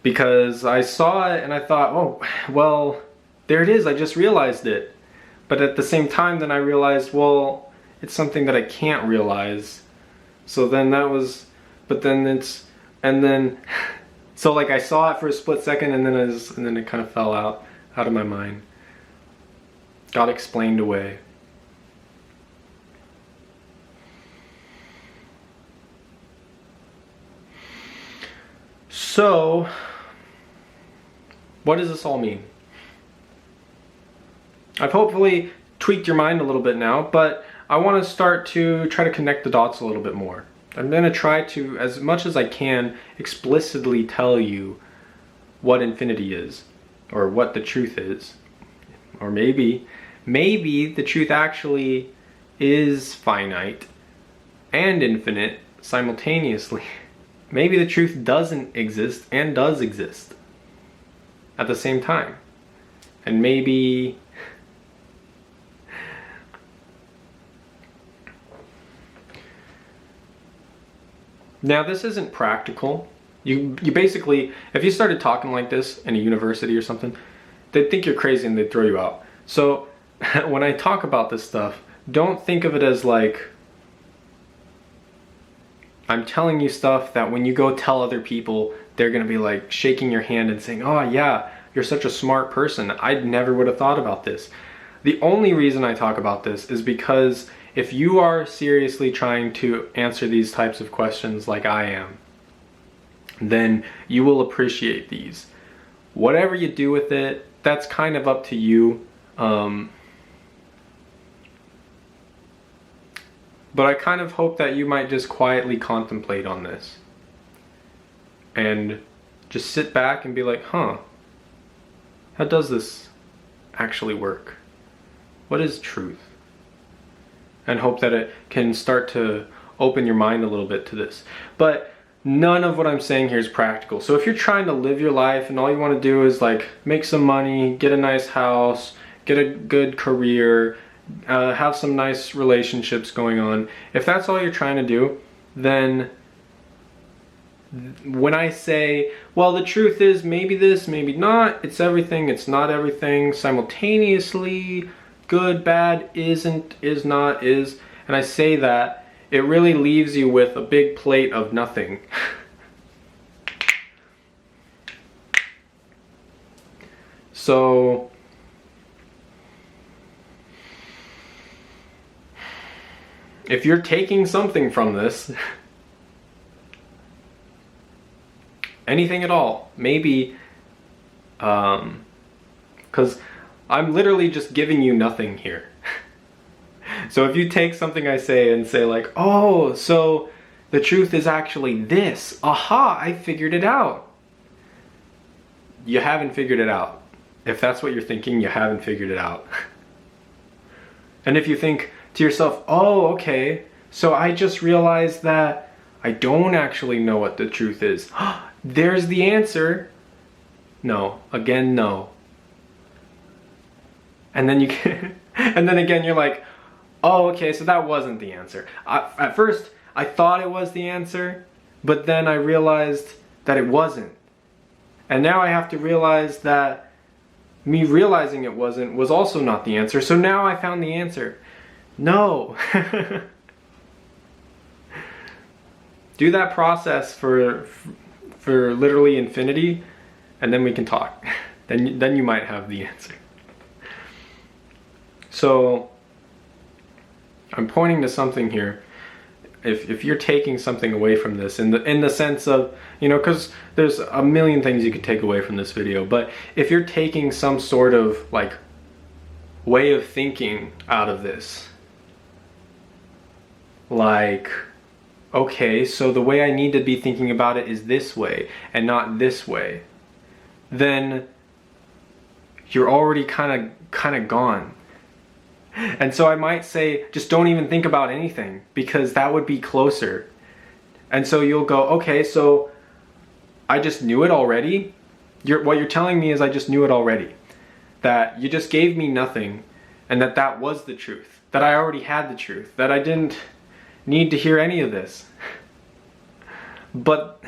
Speaker 1: Because I saw it and I thought, oh, well, there it is, I just realized it. But at the same time, then I realized, well, it's something that I can't realize. So then that was, but then it's, and then, so like I saw it for a split second and then it kind of fell out of my mind. Got explained away. So, what does this all mean? I've hopefully tweaked your mind a little bit now, but I want to start to try to connect the dots a little bit more. I'm going to try to, as much as I can, explicitly tell you what infinity is, or what the truth is. Or maybe the truth actually is finite and infinite simultaneously. Maybe the truth doesn't exist and does exist at the same time. And maybe now this isn't practical. You basically, if you started talking like this in a university or something, they'd think you're crazy and they'd throw you out. So when I talk about this stuff, don't think of it as like I'm telling you stuff that when you go tell other people, they're gonna be like shaking your hand and saying, oh yeah, you're such a smart person. I never would have thought about this. The only reason I talk about this is because if you are seriously trying to answer these types of questions like I am, then you will appreciate these. Whatever you do with it, that's kind of up to you. But I kind of hope that you might just quietly contemplate on this and just sit back and be like, huh, how does this actually work? What is truth? And hope that it can start to open your mind a little bit to this. But none of what I'm saying here is practical. So if you're trying to live your life and all you want to do is like make some money, get a nice house, get a good career, have some nice relationships going on, if that's all you're trying to do, then when I say, well, the truth is maybe this, maybe not, it's everything, it's not everything, simultaneously, good, bad, isn't, is not, is, and I say that, it really leaves you with a big plate of nothing. So if you're taking something from this, anything at all, maybe, because I'm literally just giving you nothing here. So if you take something I say and say like, oh, so the truth is actually this, aha, I figured it out. You haven't figured it out. If that's what you're thinking, you haven't figured it out. And if you think to yourself, oh, okay, so I just realized that I don't actually know what the truth is. There's the answer. No, again, no. And then you can, and then again you're like, oh, okay, so that wasn't the answer. At first, I thought it was the answer, but then I realized that it wasn't. And now I have to realize that me realizing it wasn't was also not the answer, so now I found the answer. No. Do that process for literally infinity, and then we can talk. Then you might have the answer. So I'm pointing to something here. If you're taking something away from this in the sense of, you know, because there's a million things you could take away from this video, but if you're taking some sort of like way of thinking out of this, like, okay, so the way I need to be thinking about it is this way and not this way, then you're already kind of gone. And so I might say, just don't even think about anything, because that would be closer. And so you'll go, okay, so I just knew it already. What you're telling me is I just knew it already. That you just gave me nothing, and that was the truth. That I already had the truth. That I didn't need to hear any of this. But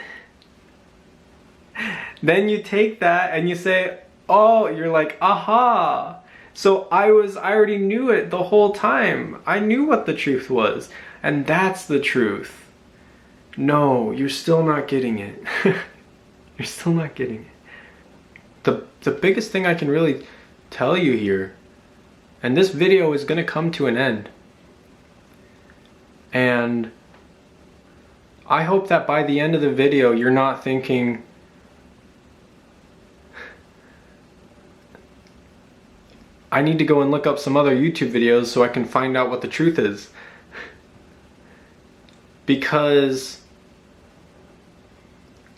Speaker 1: then you take that and you say, oh, you're like, aha. So I already knew it the whole time. I knew what the truth was. And that's the truth. No, you're still not getting it. You're still not getting it. The biggest thing I can really tell you here, and this video is gonna come to an end, and I hope that by the end of the video you're not thinking, I need to go and look up some other YouTube videos so I can find out what the truth is. Because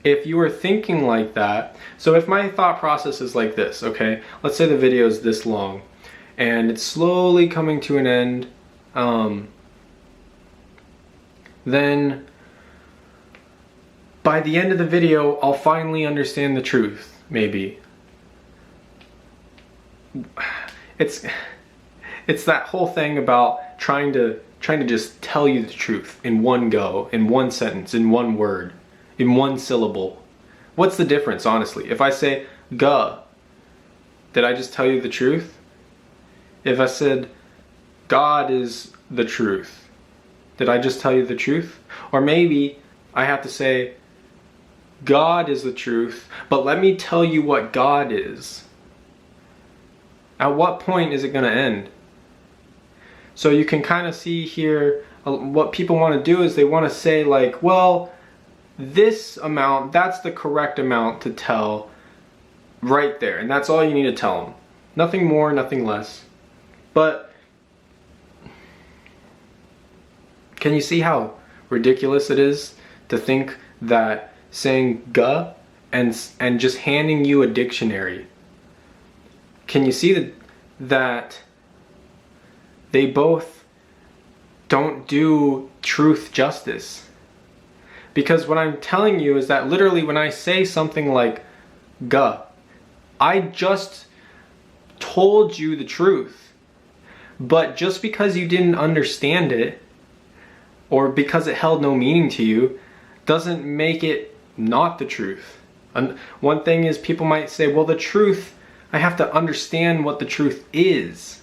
Speaker 1: if you are thinking like that, so if my thought process is like this, okay, let's say the video is this long and it's slowly coming to an end, then by the end of the video, I'll finally understand the truth, maybe. It's that whole thing about trying to just tell you the truth in one go, in one sentence, in one word, in one syllable. What's the difference, honestly? If I say "guh," did I just tell you the truth? If I said God is the truth, did I just tell you the truth? Or maybe I have to say God is the truth, but let me tell you what God is. At what point is it going to end? So you can kind of see here what people want to do is they want to say like, well, this amount, that's the correct amount to tell right there. And that's all you need to tell them. Nothing more, nothing less. But can you see how ridiculous it is to think that saying "guh" and just handing you a dictionary, can you see that they both don't do truth justice? Because what I'm telling you is that literally when I say something like "guh," I just told you the truth. But just because you didn't understand it, or because it held no meaning to you, doesn't make it not the truth. And one thing is, people might say, well, the truth, I have to understand what the truth is.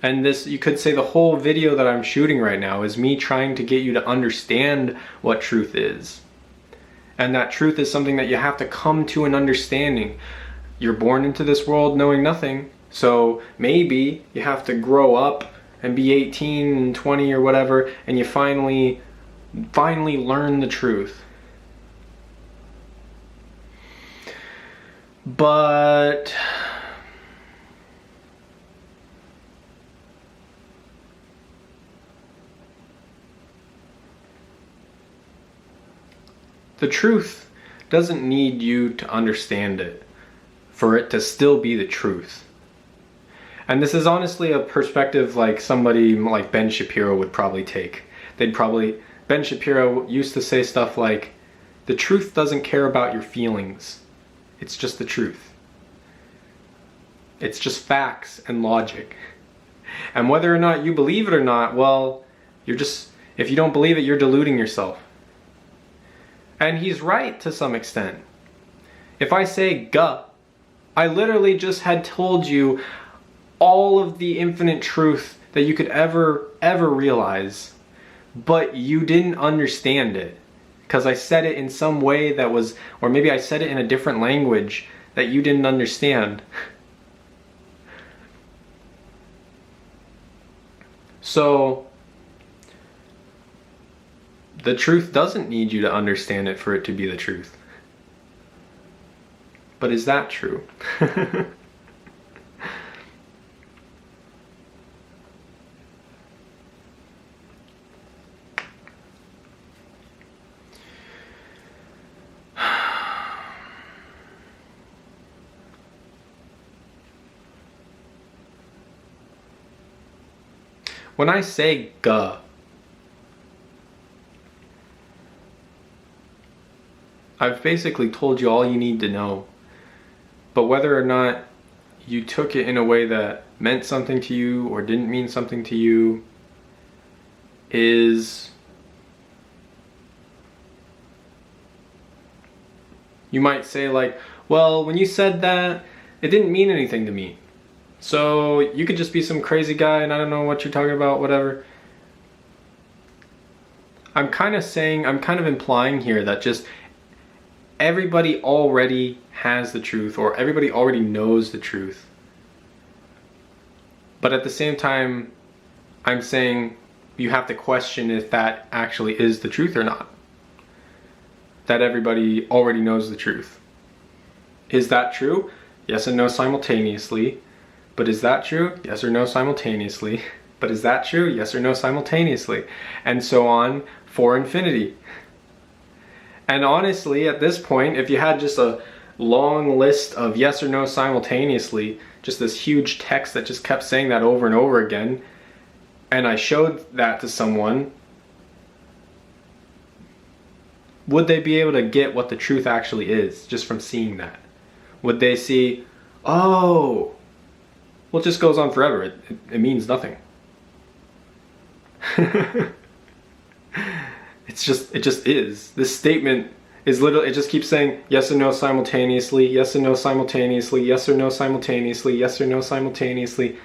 Speaker 1: And this, you could say the whole video that I'm shooting right now is me trying to get you to understand what truth is. And that truth is something that you have to come to an understanding. You're born into this world knowing nothing, so maybe you have to grow up and be 18 and 20 or whatever, and you finally learn the truth. But the truth doesn't need you to understand it for it to still be the truth. And this is honestly a perspective like somebody like Ben Shapiro would probably take. Ben Shapiro used to say stuff like, the truth doesn't care about your feelings. It's just the truth. It's just facts and logic. And whether or not you believe it or not, well, if you don't believe it, you're deluding yourself. And he's right to some extent. If I say "guh," I literally just had told you all of the infinite truth that you could ever realize, but you didn't understand it. Because I said it in some way that was, or maybe I said it in a different language that you didn't understand. So, the truth doesn't need you to understand it for it to be the truth. But is that true? When I say "guh," I've basically told you all you need to know. But whether or not you took it in a way that meant something to you or didn't mean something to you is... You might say like, well, when you said that, it didn't mean anything to me. So you could just be some crazy guy and I don't know what you're talking about, whatever. I'm kind of implying here that just everybody already has the truth, or everybody already knows the truth. But at the same time, I'm saying you have to question if that actually is the truth or not. That everybody already knows the truth. Is that true? Yes and no simultaneously. But is that true? Yes or no simultaneously. But is that true? Yes or no simultaneously. And so on for infinity. And honestly, at this point, if you had just a long list of yes or no simultaneously, just this huge text that just kept saying that over and over again, and I showed that to someone, would they be able to get what the truth actually is just from seeing that? Would they see, oh, well, it just goes on forever. It means nothing. It just is. This statement is literally, it just keeps saying yes or no simultaneously, yes or no simultaneously, yes or no simultaneously, yes or no simultaneously.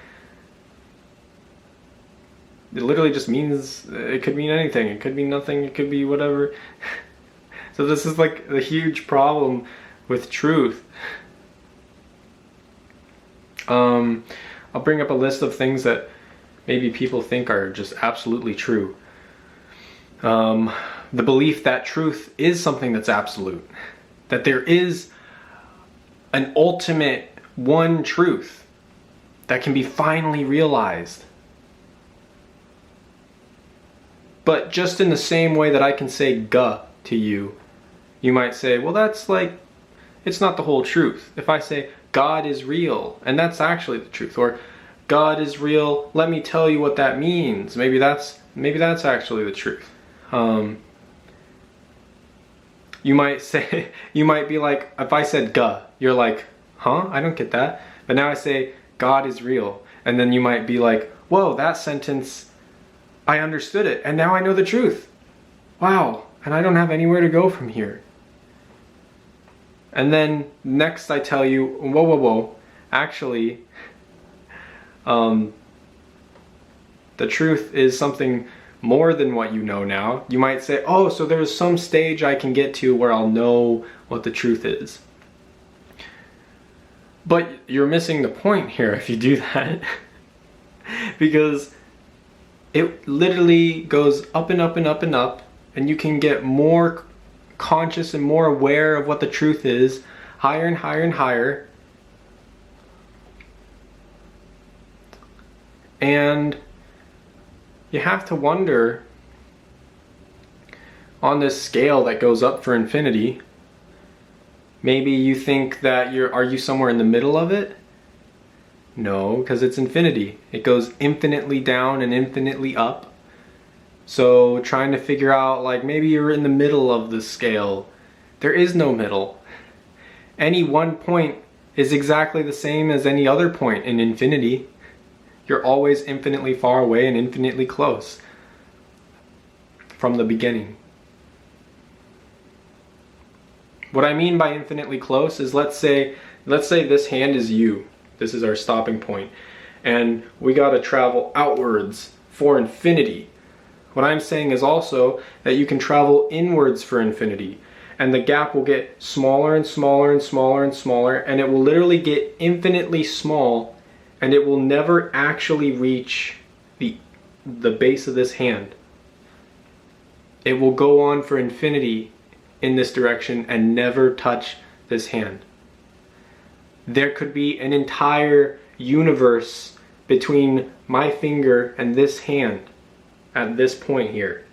Speaker 1: It literally just means, it could mean anything. It could mean nothing. It could be whatever. So this is like the huge problem with truth. I'll bring up a list of things that maybe people think are just absolutely true. The belief that truth is something that's absolute. That there is an ultimate one truth that can be finally realized. But just in the same way that I can say "guh" to you, you might say, well, that's like, it's not the whole truth. If I say God is real, and that's actually the truth, or God is real, let me tell you what that means. Maybe that's actually the truth. You might say, you might be like, if I said "guh," you're like, huh? I don't get that. But now I say God is real, and then you might be like, whoa, that sentence, I understood it, and now I know the truth. Wow, and I don't have anywhere to go from here. And then next I tell you, whoa, whoa, whoa, actually, the truth is something more than what you know now. You might say, oh, so there's some stage I can get to where I'll know what the truth is. But you're missing the point here if you do that. Because it literally goes up and up and up and up, and you can get more conscious and more aware of what the truth is, higher and higher and higher. And you have to wonder, on this scale that goes up for infinity, maybe you think that are you somewhere in the middle of it? No, because it's infinity. It goes infinitely down and infinitely up. So trying to figure out, like, maybe you're in the middle of the scale. There is no middle. Any one point is exactly the same as any other point in infinity. You're always infinitely far away and infinitely close from the beginning. What I mean by infinitely close is, let's say this hand is you. This is our stopping point. And we gotta travel outwards for infinity. What I'm saying is also that you can travel inwards for infinity. And the gap will get smaller and smaller and smaller and smaller, and it will literally get infinitely small, and it will never actually reach the base of this hand. It will go on for infinity in this direction and never touch this hand. There could be an entire universe between my finger and this hand at this point here.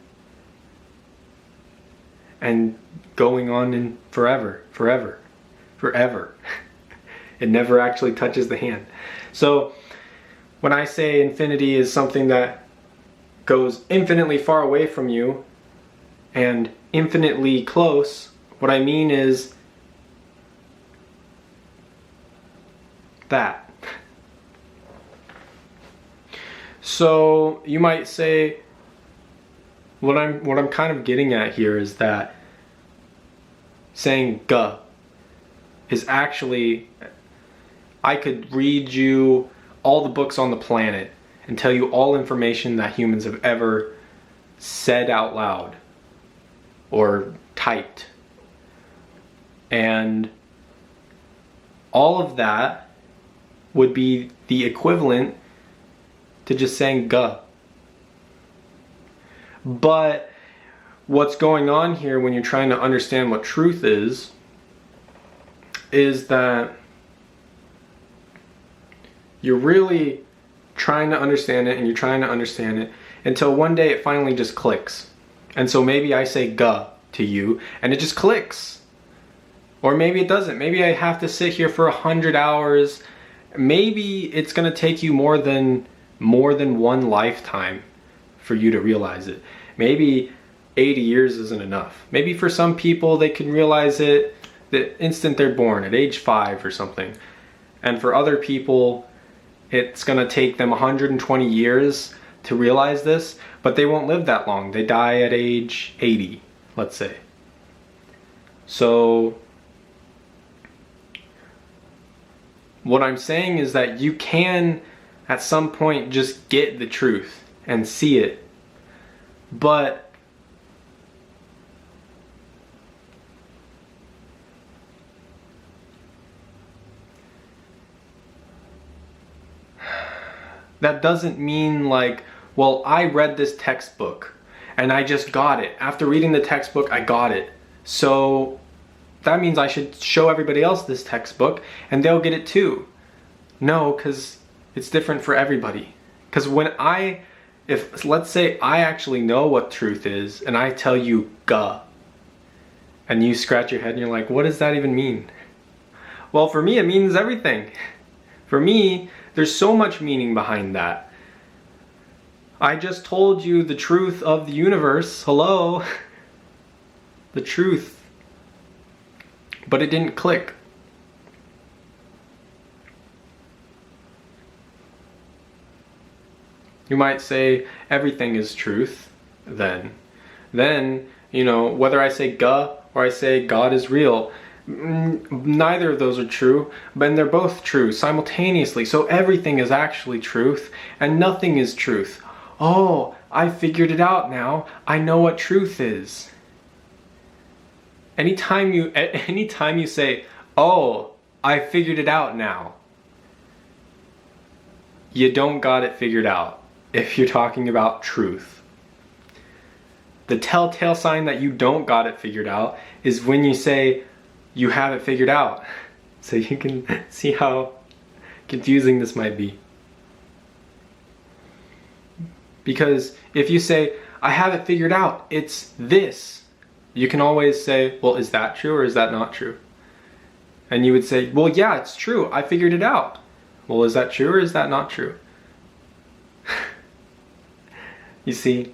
Speaker 1: And going on in forever, forever, forever. It never actually touches the hand. So when I say infinity is something that goes infinitely far away from you and infinitely close, what I mean is that. So you might say, what I'm kind of getting at here is that saying "guh" is actually, I could read you all the books on the planet and tell you all information that humans have ever said out loud or typed. And all of that would be the equivalent to just saying "guh." But what's going on here when you're trying to understand what truth is that you're really trying to understand it and you're trying to understand it until one day it finally just clicks. And so maybe I say "guh" to you and it just clicks. Or maybe it doesn't. Maybe I have to sit here for 100 hours. Maybe it's gonna take you more than one lifetime for you to realize it. Maybe 80 years isn't enough. Maybe for some people they can realize it the instant they're born, at age 5 or something. And for other people, it's gonna take them 120 years to realize this, but they won't live that long. They die at age 80, let's say. So what I'm saying is that you can, at some point, just get the truth and see it. But that doesn't mean like, well, I read this textbook and I just got it. After reading the textbook, I got it. So that means I should show everybody else this textbook and they'll get it too. No, because it's different for everybody. Because if let's say I actually know what truth is and I tell you "guh," and you scratch your head and you're like, what does that even mean? Well, for me, it means everything. For me, there's so much meaning behind that. I just told you the truth of the universe. Hello? The truth. But it didn't click. You might say everything is truth then. Then, whether I say "guh" or I say God is real, neither of those are true, but they're both true simultaneously. So everything is actually truth and nothing is truth. Oh, I figured it out now. I know what truth is. Anytime you say, "Oh, I figured it out now," you don't got it figured out if you're talking about truth. The telltale sign that you don't got it figured out is when you say you have it figured out. So you can see how confusing this might be. Because if you say, "I have it figured out, it's this," you can always say, well, is that true or is that not true? And you would say, well, yeah, it's true. I figured it out. Well, is that true or is that not true? You see?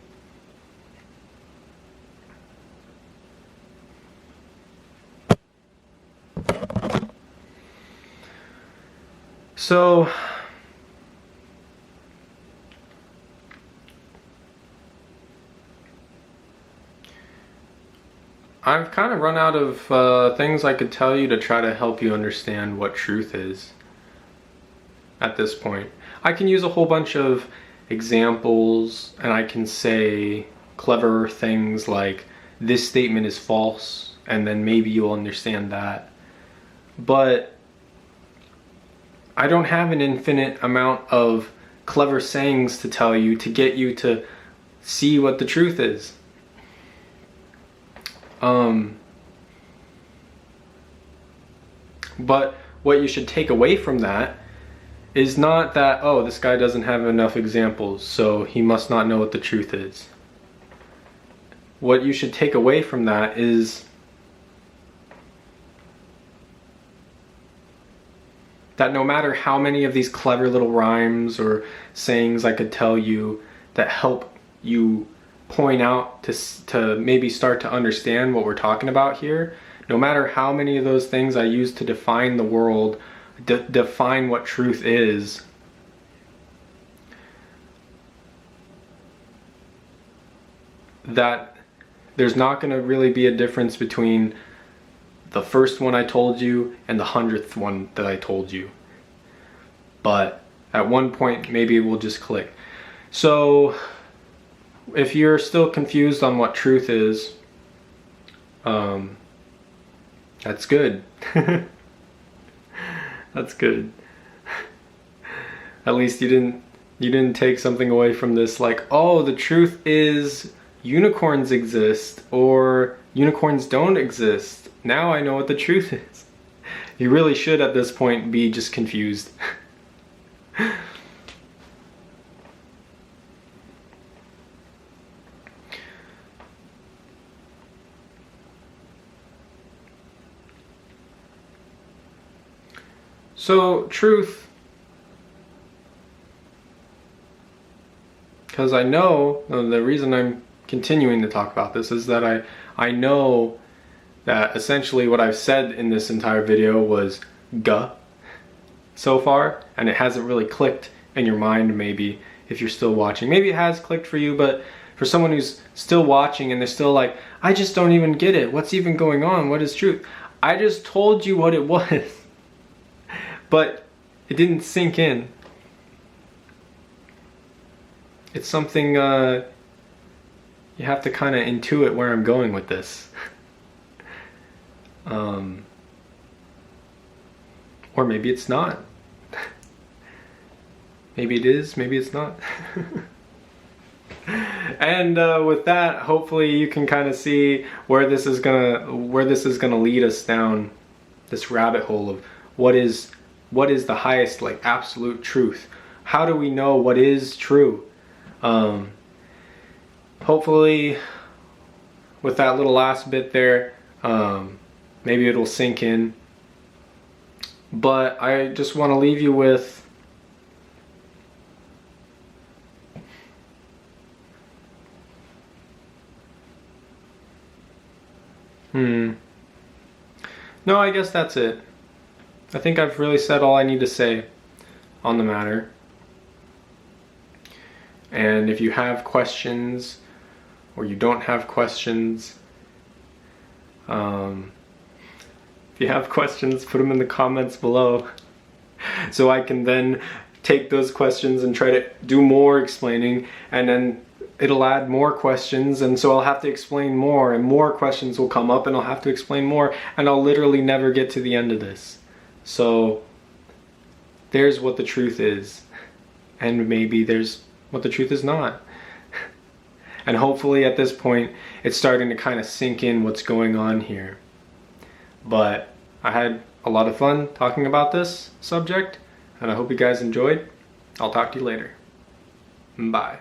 Speaker 1: So, I've kind of run out of things I could tell you to try to help you understand what truth is at this point. I can use a whole bunch of examples and I can say clever things like, this statement is false, and then maybe you'll understand that. But I don't have an infinite amount of clever sayings to tell you to get you to see what the truth is. But what you should take away from that is not that, oh, this guy doesn't have enough examples, so he must not know what the truth is. What you should take away from that is that no matter how many of these clever little rhymes or sayings I could tell you that help you point out to maybe start to understand what we're talking about here, no matter how many of those things I use to define the world, define what truth is, that there's not going to really be a difference between the first one I told you and the 100th one that I told you. But at one point, maybe it will just click. So if you're still confused on what truth is, that's good. That's good. At least you didn't take something away from this like, oh, the truth is unicorns exist or unicorns don't exist. Now I know what the truth is. You really should at this point be just confused. So, truth, because I know, the reason I'm continuing to talk about this is that I know that essentially what I've said in this entire video was "guh" so far, and it hasn't really clicked in your mind. Maybe if you're still watching, maybe it has clicked for you, but for someone who's still watching and they're still like, I just don't even get it, what's even going on, what is truth? I just told you what it was. But it didn't sink in. It's something you have to kind of intuit where I'm going with this. Or maybe it's not. Maybe it is, maybe it's not. And with that, hopefully you can kind of see where this is gonna lead us down this rabbit hole of what is the highest, like, absolute truth. How do we know what is true? Hopefully with that little last bit there, maybe it'll sink in. But I just want to leave you with no, I guess that's it. I think I've really said all I need to say on the matter. And if you have questions or you don't have questions, if you have questions, put them in the comments below so I can then take those questions and try to do more explaining, and then it'll add more questions, and so I'll have to explain more, and more questions will come up and I'll have to explain more, and I'll literally never get to the end of this. So there's what the truth is, and maybe there's what the truth is not. And hopefully at this point it's starting to kind of sink in what's going on here. But I had a lot of fun talking about this subject, and I hope you guys enjoyed. I'll talk to you later. Bye.